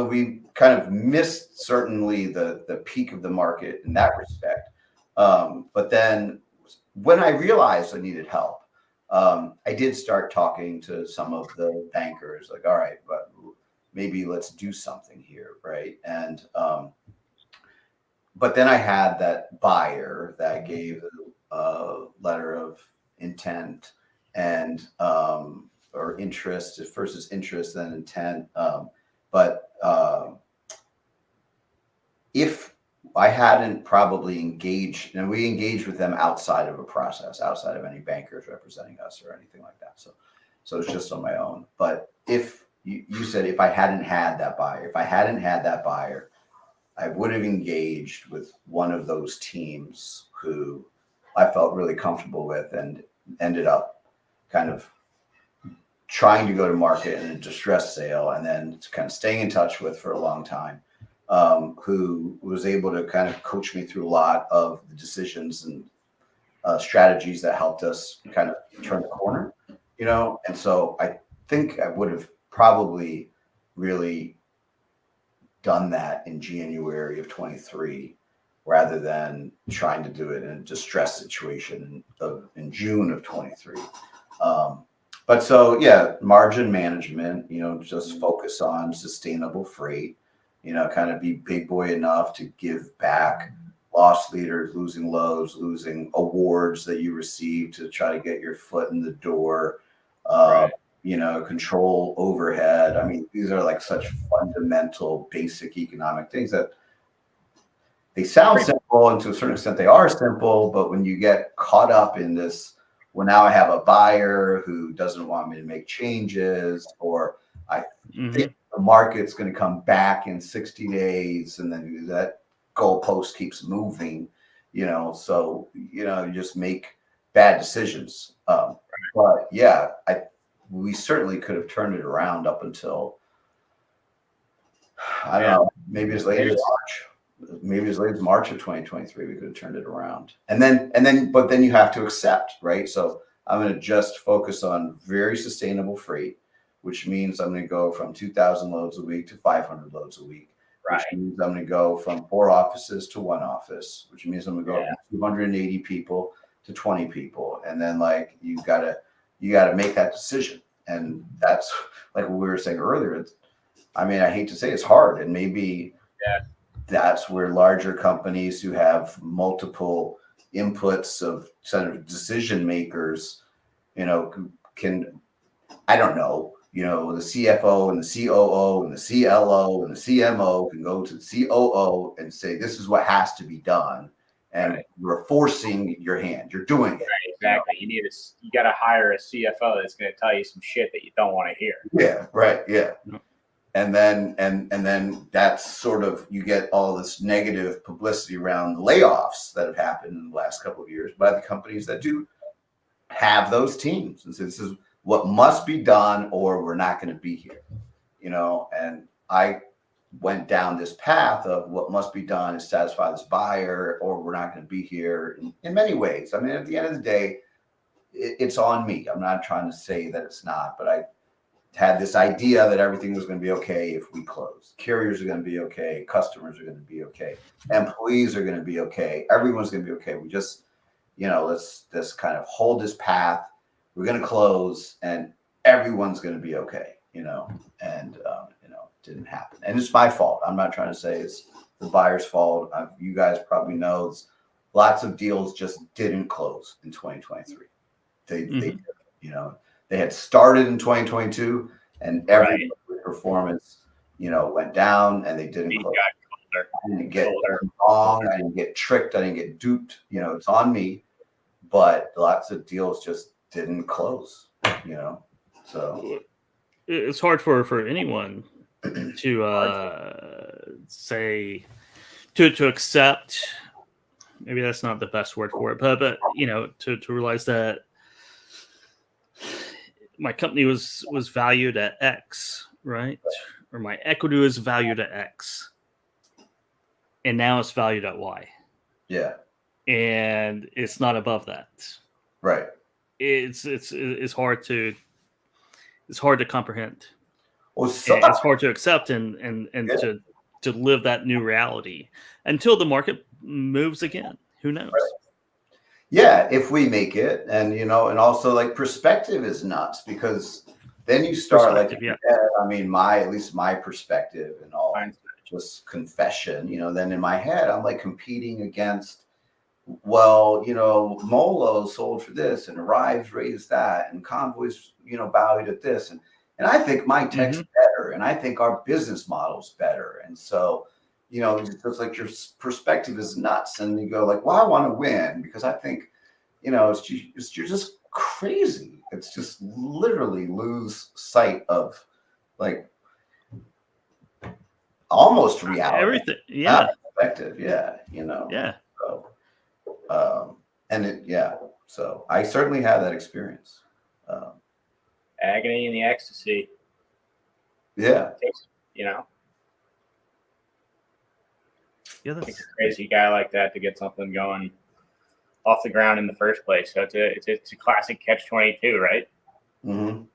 we kind of missed certainly the peak of the market in that respect. But then when I realized I needed help, I did start talking to some of the bankers, like, all right, but maybe let's do something here, right? And but then I had that buyer that gave a letter of intent and or interest. At first it's interest, then intent. But if I hadn't probably engaged, and we engaged with them outside of a process, outside of any bankers representing us or anything like that. So it's just on my own. But if you said, if I hadn't had that buyer, I would have engaged with one of those teams who I felt really comfortable with and ended up kind of trying to go to market in a distressed sale, and then kind of staying in touch with for a long time, who was able to kind of coach me through a lot of the decisions and strategies that helped us kind of turn the corner, you know? And so I think I would have probably really done that in January of 23 rather than trying to do it in a distressed situation in June of 23. But so, yeah, margin management, you know, just focus on sustainable freight, you know, kind of be big boy enough to give back loss leaders, losing loads, losing awards that you receive to try to get your foot in the door. Right. Control overhead. I mean, these are like such fundamental, basic economic things that they sound simple, and to a certain extent they are simple, but when you get caught up in this, well, now I have a buyer who doesn't want me to make changes, or I think the market's going to come back in 60 days, and then that goalpost keeps moving, so, you just make bad decisions. But yeah, we certainly could have turned it around up until, I don't know, maybe as late as March. Maybe as late as March of 2023, we could have turned it around. But then you have to accept, right? So I'm going to just focus on very sustainable freight, which means I'm going to go from 2,000 loads a week to 500 loads a week. Right. Which means I'm going to go from 4 offices to 1 office, which means I'm going to go from 280 people to 20 people. And then like, you got to make that decision. And that's like what we were saying earlier. I hate to say it's hard, and maybe that's where larger companies who have multiple inputs of sort of decision makers, can, I don't know, the CFO and the COO and the CLO and the CMO can go to the COO and say, this is what has to be done. And you're forcing your hand. You're doing it. Right, exactly. You got to hire a CFO that's going to tell you some shit that you don't want to hear. Yeah. Right. Yeah. And then that's sort of, you get all this negative publicity around the layoffs that have happened in the last couple of years by the companies that do have those teams. And so this is what must be done, or we're not going to be here, and I went down this path of what must be done is satisfy this buyer, or we're not going to be here in many ways. At the end of the day, it's on me. I'm not trying to say that it's not, but I had this idea that everything was going to be okay if we closed. Carriers are going to be okay. Customers are going to be okay. Employees are going to be okay. Everyone's going to be okay. We just, let's kind of hold this path. We're going to close, and everyone's going to be okay, and didn't happen. And it's my fault. I'm not trying to say it's the buyer's fault. You guys probably know lots of deals just didn't close in 2023. They had started in 2022, and every performance, went down, and they didn't close. I didn't get wrong. I didn't get tricked. I didn't get duped. It's on me. But lots of deals just didn't close. So it's hard for anyone to say to accept. Maybe that's not the best word for it, but to realize that my company was valued at X, right? Or my equity was valued at X, and now it's valued at Y. Yeah. And it's not above that. Right. It's hard to comprehend. Well, it's hard to accept and to live that new reality until the market moves again. Who knows? Right. Yeah, if we make it, and and also like perspective is nuts, because then you start like, at least my perspective and all, just confession, then in my head I'm like competing against, well, Molo sold for this, and Arrives raised that, and Convoy's valued at this, and I think my tech's better, and I think our business model's better, and so it's like your perspective is nuts, and you go like, well, I want to win because I think you're just crazy. It's just literally lose sight of like almost reality, everything, perspective, So, so I certainly had that experience. Agony and the ecstasy. Yeah. Yeah, it's a crazy guy like that to get something going off the ground in the first place. So it's a classic catch-22, right? Mm-hmm.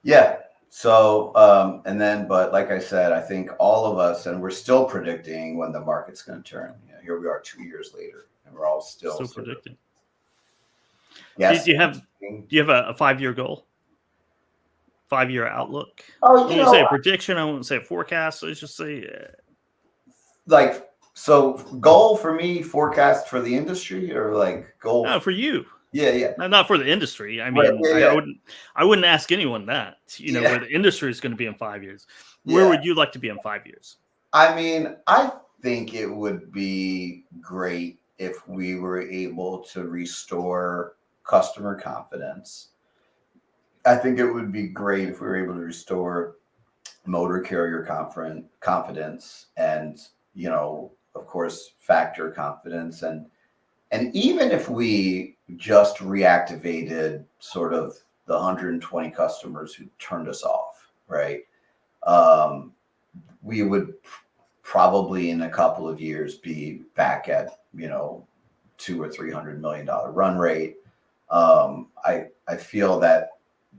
Yeah. So, but like I said, I think all of us, and we're still predicting when the market's going to turn. Here we are 2 years later, and we're all still predicting. Yes. Do you have a 5-year goal? 5-year outlook? Oh, I won't say a prediction. I won't say a forecast. Let's just say, So goal for me, forecast for the industry, or like goal? No, for you. Yeah, yeah, Not for the industry. I right, mean, yeah, I yeah, wouldn't ask anyone that. yeah, Where the industry is going to be in 5 years. Where yeah. would you like to be in 5 years? I mean, I think it would be great if we were able to restore customer confidence. I think it would be great if we were able to restore motor carrier confidence, and of course, factor confidence, and even if we just reactivated sort of the 120 customers who turned us off, right? Um, we would probably in a couple of years be back at $200 or $300 million run rate. I feel that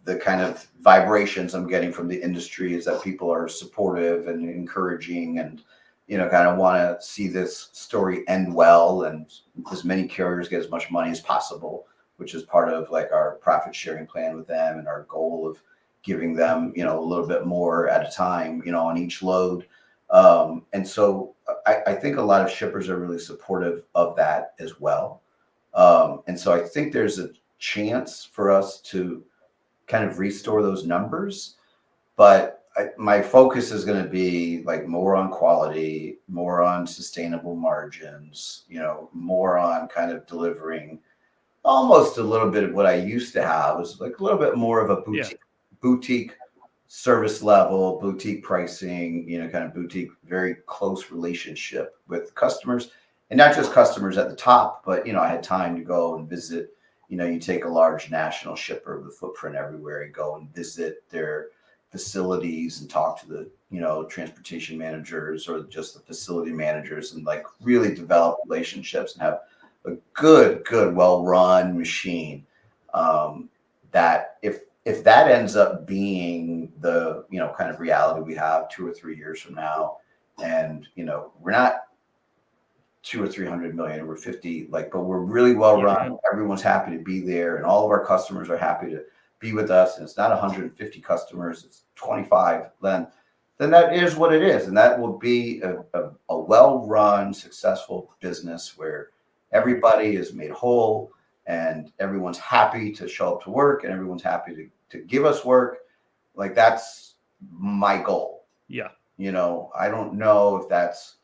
the kind of vibrations I'm getting from the industry is that people are supportive and encouraging, and kind of want to see this story end well, and as many carriers get as much money as possible, which is part of like our profit sharing plan with them and our goal of giving them a little bit more at a time on each load. And so I think a lot of shippers are really supportive of that as well. And so I think there's a chance for us to kind of restore those numbers. But my focus is going to be like more on quality, more on sustainable margins, more on kind of delivering almost a little bit of what I used to have, was like a little bit more of a Yeah. boutique service level, boutique pricing, kind of boutique, very close relationship with customers, and not just customers at the top, but I had time to go and visit. You take a large national shipper with footprint everywhere and go and visit their facilities and talk to the transportation managers or just the facility managers, and like really develop relationships and have a good well run machine. That if that ends up being the kind of reality we have 2 or 3 years from now, and we're not 200 or 300 million, we're 50, like, but we're really well run. Yeah. Everyone's happy to be there, and all of our customers are happy to be with us. And it's not 150 customers; it's 25. Then that is what it is, and that will be a well run, successful business where everybody is made whole, and everyone's happy to show up to work, and everyone's happy to give us work. Like, that's my goal. Yeah. I don't know if that's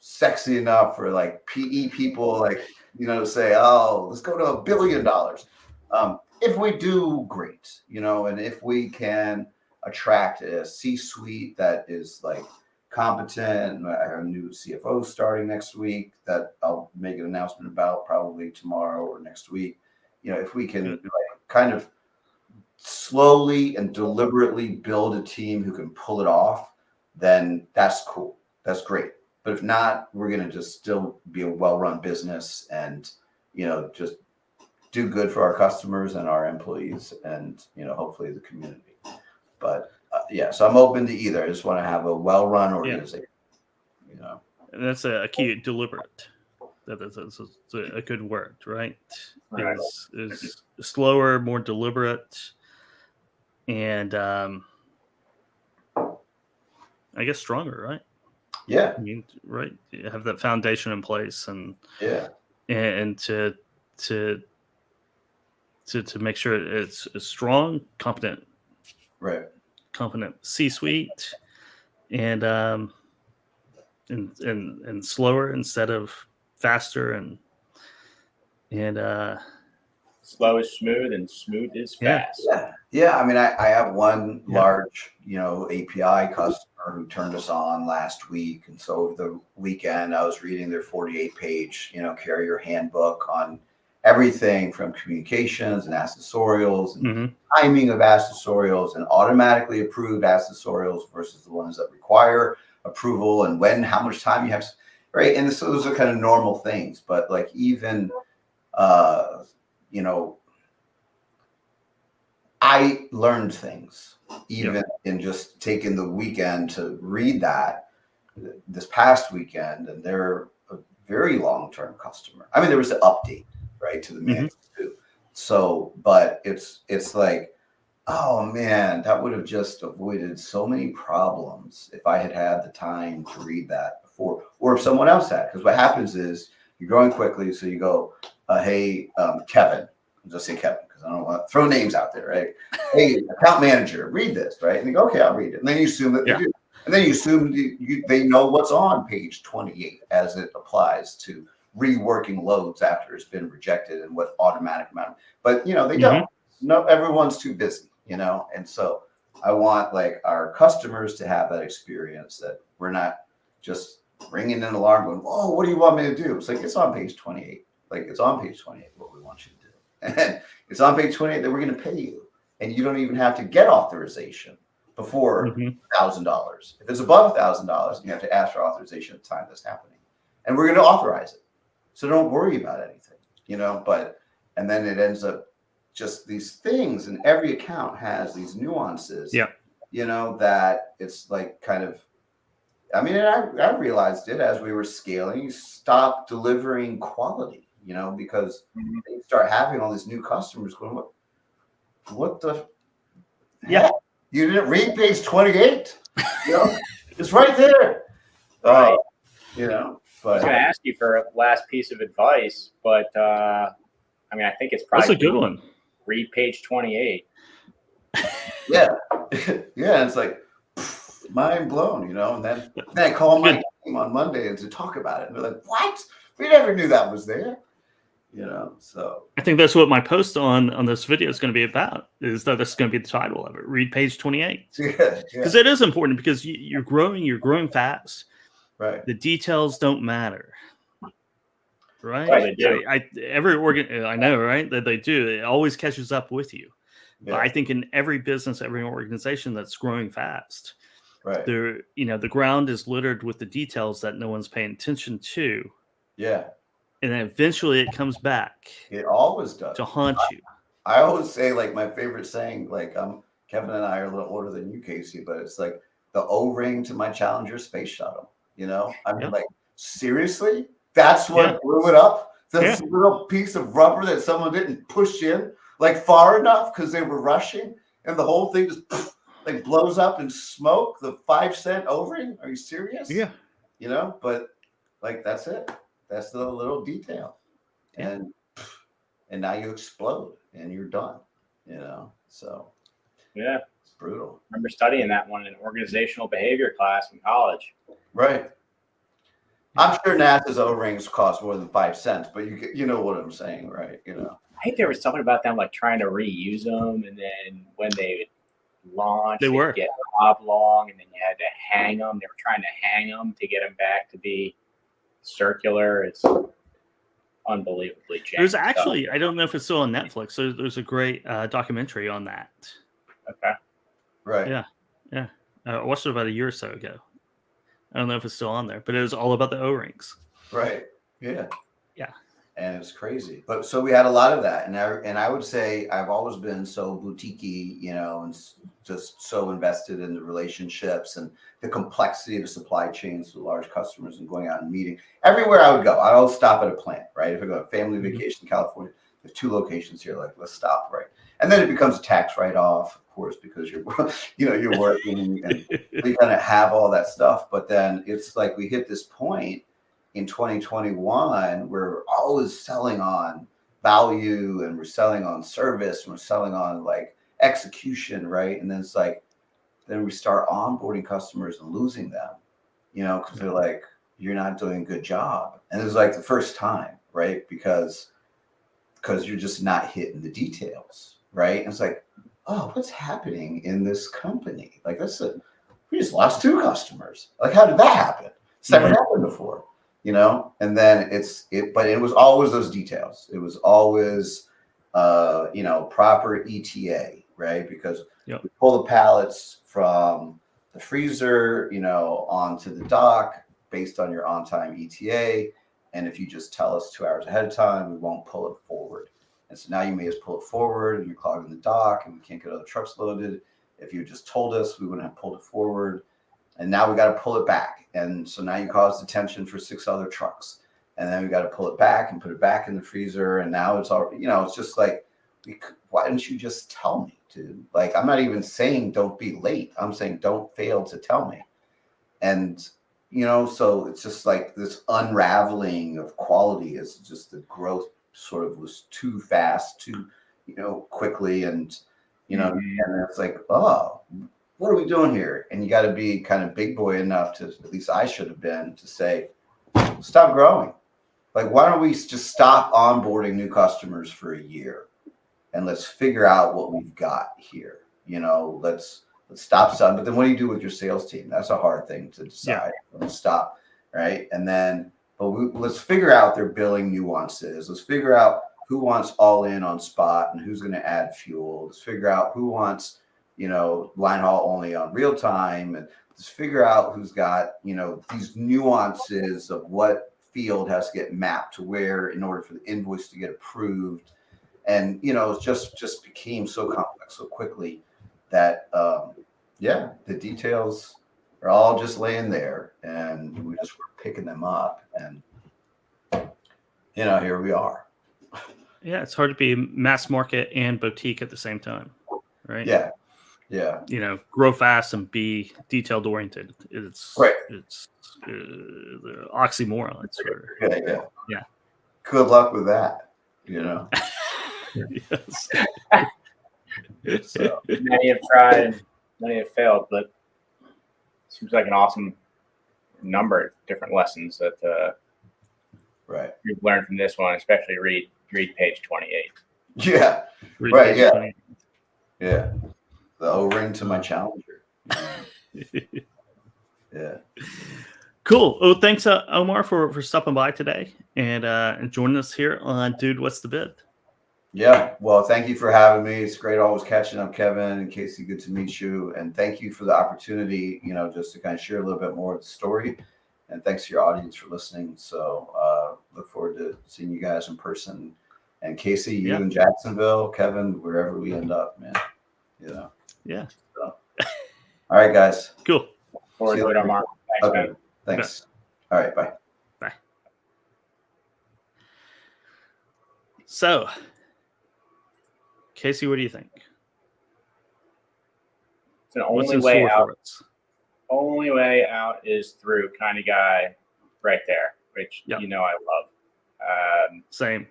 sexy enough for like PE people, like, to say, oh, let's go to $1 billion. If we do, great, and if we can attract a C-suite that is like competent. I have a new CFO starting next week that I'll make an announcement about probably tomorrow or next week. If we can like kind of slowly and deliberately build a team who can pull it off, then that's cool. That's great. But if not, we're going to just still be a well-run business and, just do good for our customers and our employees and, hopefully the community. But yeah, so I'm open to either. I just want to have a well-run organization, And that's a key, deliberate. That's a good word, right? Right. Is slower, more deliberate, and I guess stronger, right? Yeah. I mean, right? You have that foundation in place, and Yeah. and to make sure it's a strong, competent C-suite, and slower instead of faster, and slow is smooth and smooth is fast. Yeah. I mean, I have one large, API customer who turned us on last week. And so over the weekend, I was reading their 48-page, carrier handbook on everything from communications and accessorials and timing of accessorials and automatically approved accessorials versus the ones that require approval, and how much time you have, right? And so those are kind of normal things. But like, even, I learned things even in just taking the weekend to read that this past weekend, and they're a very long-term customer. I mean, there was an update, right, to the manual too. So, but it's like, oh man, that would have just avoided so many problems if I had had the time to read that before, or if someone else had. Because what happens is you're growing quickly, so you go, hey, Kevin, I'll just say Kevin because I don't want to throw names out there, right? Hey, account manager, read this, right? And you go, okay, I'll read it. And then you assume that they do. And then you assume they know what's on page 28 as it applies to reworking loads after it's been rejected and what automatic amount. But, they don't. No, everyone's too busy, and so I want like our customers to have that experience that we're not just ringing an alarm going, oh, what do you want me to do? It's like, it's on page 28. Like, it's on page 28 what we want you to do. And it's on page 28 that we're going to pay you. And you don't even have to get authorization before $1,000. If it's above $1,000, you have to ask for authorization at the time that's happening. And we're going to authorize it. So don't worry about anything, and then it ends up just these things, and every account has these nuances, that it's like kind of, I mean, and I realized it as we were scaling, you stop delivering quality, because they start having all these new customers going, what the heck? You didn't read page 28, it's right there. Right. But I was going to ask you for a last piece of advice, but I think it's probably that's a good one. Read page 28. Yeah. Yeah. It's like mind blown, and then I call my team on Monday and to talk about it. And they're like, what? We never knew that was there. So I think that's what my post on this video is going to be about, is that this is going to be the title of it. Read page 28. Because it is important, because you're growing fast. Right. The details don't matter. Right. They do. I know, right? That they do. It always catches up with you. Yeah. But I think in every business, every organization that's growing fast, right. The ground is littered with the details that no one's paying attention to. Yeah. And then eventually it comes back. It always does. To haunt you. I always say, like, my favorite saying, like, Kevin and I are a little older than you, Casey, but it's like the O-ring to my Challenger space shuttle. I mean, like, seriously? That's what blew it up? This little piece of rubber that someone didn't push in, like, far enough because they were rushing, and the whole thing just like blows up in smoke. The 5-cent O-ring? Are you serious? Yeah. But like, that's it. That's the little detail. Yeah. And now you explode and you're done. So yeah, it's brutal. I remember studying that one in organizational behavior class in college. Right. I'm sure NASA's O-rings cost more than 5 cents, but you know what I'm saying, right? I think there was something about them like trying to reuse them, and then when they launched, they were get oblong, and then you had to hang them. They were trying to hang them to get them back to be circular. It's unbelievably janky. There's actually, I don't know if it's still on Netflix. There's a great documentary on that. Okay. Right. Yeah. I watched it about a year or so ago. I don't know if it's still on there, but it was all about the O-rings. Right. Yeah. Yeah. And it's crazy. But so we had a lot of that. And I would say I've always been so boutique-y, and just so invested in the relationships and the complexity of the supply chains with large customers and going out and meeting. Everywhere I would go, I'd always stop at a plant, right? If I go on a family vacation in California, there's 2 locations here, like, let's stop, right? And then it becomes a tax write-off, of course, because you're working and we kind of have all that stuff. But then it's like we hit this point in 2021, we're always selling on value, and we're selling on service, and we're selling on like execution, right? And then it's like, then we start onboarding customers and losing them, because they're like, you're not doing a good job. And it's like the first time, right? Because you're just not hitting the details, right? And it's like, oh, what's happening in this company? Like, we just lost 2 customers. Like, how did that happen? It's never happened before. And then but it was always those details. It was always, proper ETA, right? Because we pull the pallets from the freezer, onto the dock based on your on-time ETA. And if you just tell us 2 hours ahead of time, we won't pull it forward. And so now you may just pull it forward and you're clogging the dock and we can't get other trucks loaded. If you just told us, we wouldn't have pulled it forward. And now we got to pull it back. And so now you cause detention for 6 other trucks. And then we got to pull it back and put it back in the freezer. And now it's all, it's just like, why didn't you just tell me to? Like, I'm not even saying don't be late. I'm saying don't fail to tell me. And So it's just like this unraveling of quality is just the growth sort of was too fast, too, quickly. And, and it's like, oh, what are we doing here? And you got to be kind of big boy enough to, at least I should have been, to say, stop growing. Like, why don't we just stop onboarding new customers for a year and let's figure out what we've got here. Let's stop selling. But then what do you do with your sales team? That's a hard thing to decide. Let's stop, right? And then, let's figure out their billing nuances. Let's figure out who wants all in on spot and who's going to add fuel. Let's figure out who wants, line haul only on real time. And let's figure out who's got, these nuances of what field has to get mapped to where in order for the invoice to get approved. And, it just became so complex so quickly that, the details are all just laying there and we just were picking them up. And, here we are. Yeah, it's hard to be mass market and boutique at the same time, right? Yeah. Yeah. Grow fast and be detailed oriented. It's right. It's the oxymoron. Yeah. Good luck with that. Yes. So, many have tried and many have failed, but it seems like an awesome number of different lessons that right. you've learned from this one, especially read page 28. Yeah. Read right. page Yeah. 28. Yeah. The O-ring to my challenger. Yeah. Cool. Oh, thanks, Omar, for stopping by today and joining us here on Dude, What's the Bid? Yeah. Well, thank you for having me. It's great always catching up, Kevin and Casey. Good to meet you. And thank you for the opportunity, just to kind of share a little bit more of the story. And thanks to your audience for listening. So look forward to seeing you guys in person. And Casey, you in Jacksonville, Kevin, wherever we end up, man. Yeah. So, all right, guys. Cool. Forward to it, Omar. Thanks, Okay. man. Thanks. All right. Bye. Bye. So, Casey, what do you think? It's an What's only in way store out. for us? Only way out is through kind of guy right there, which I love. Same.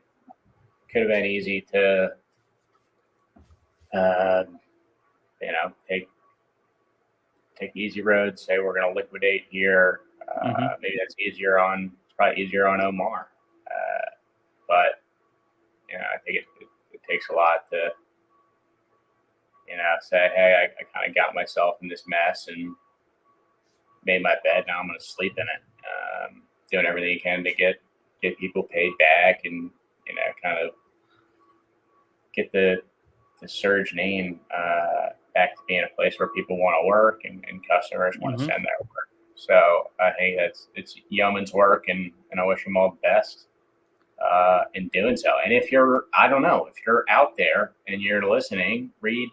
Could have been easy to, take easy roads. Say we're going to liquidate here. Maybe that's it's probably easier on Omar. But I think it takes a lot to, say, hey, I kind of got myself in this mess and made my bed. Now I'm going to sleep in it. Doing everything you can to get people paid back and, kind of get the Surge name back to being a place where people want to work and customers want to send their work. So I think it's yeoman's work, and I wish them all the best in doing so. And if you're out there and you're listening, read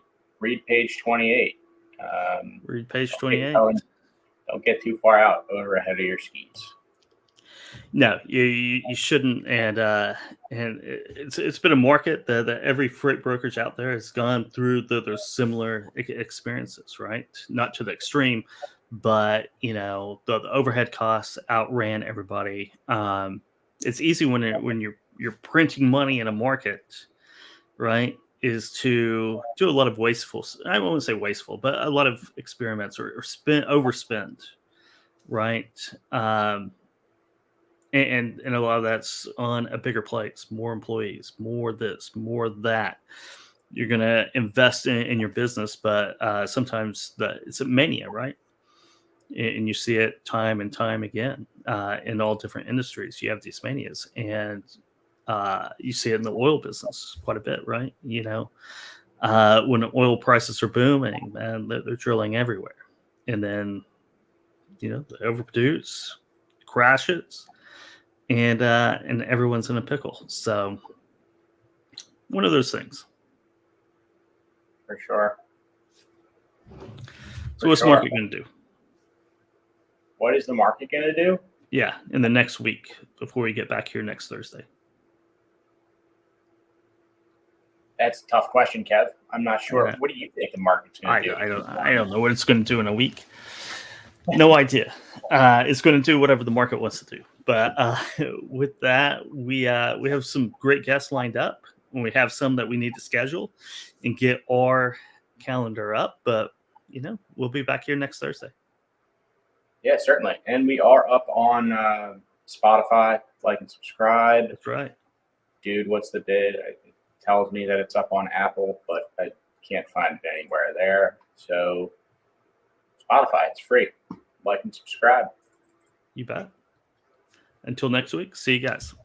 page 28. Read page 28. Don't get too far out over ahead of your skis. No, you shouldn't, and it's been a market that every freight brokerage out there has gone through their similar experiences, right? Not to the extreme, but the overhead costs outran everybody. It's easy when you're printing money in a market, right? Is to do a lot of wasteful. I won't say wasteful, but a lot of experiments or overspend, right? And a lot of that's on a bigger place, more employees, more this, more that. You're going to invest in your business, but sometimes it's a mania, right? And you see it time and time again in all different industries. You have these manias, and you see it in the oil business quite a bit, right? When oil prices are booming, man, they're drilling everywhere. And then, they overproduce, crashes, and everyone's in a pickle. So one of those things. For sure. So what's the market going to do? What is the market going to do? Yeah, in the next week before we get back here next Thursday. That's a tough question, Kev. I'm not sure. Yeah. What do you think the market's going to do? I don't know what it's going to do in a week. No idea. It's going to do whatever the market wants to do. But with that, we have some great guests lined up, and we have some that we need to schedule and get our calendar up. But we'll be back here next Thursday. Yeah, certainly. And we are up on Spotify. Like and subscribe. That's right. Dude, what's the bid? It tells me that it's up on Apple, but I can't find it anywhere there. So Spotify, it's free. Like and subscribe. You bet. Until next week, see you guys.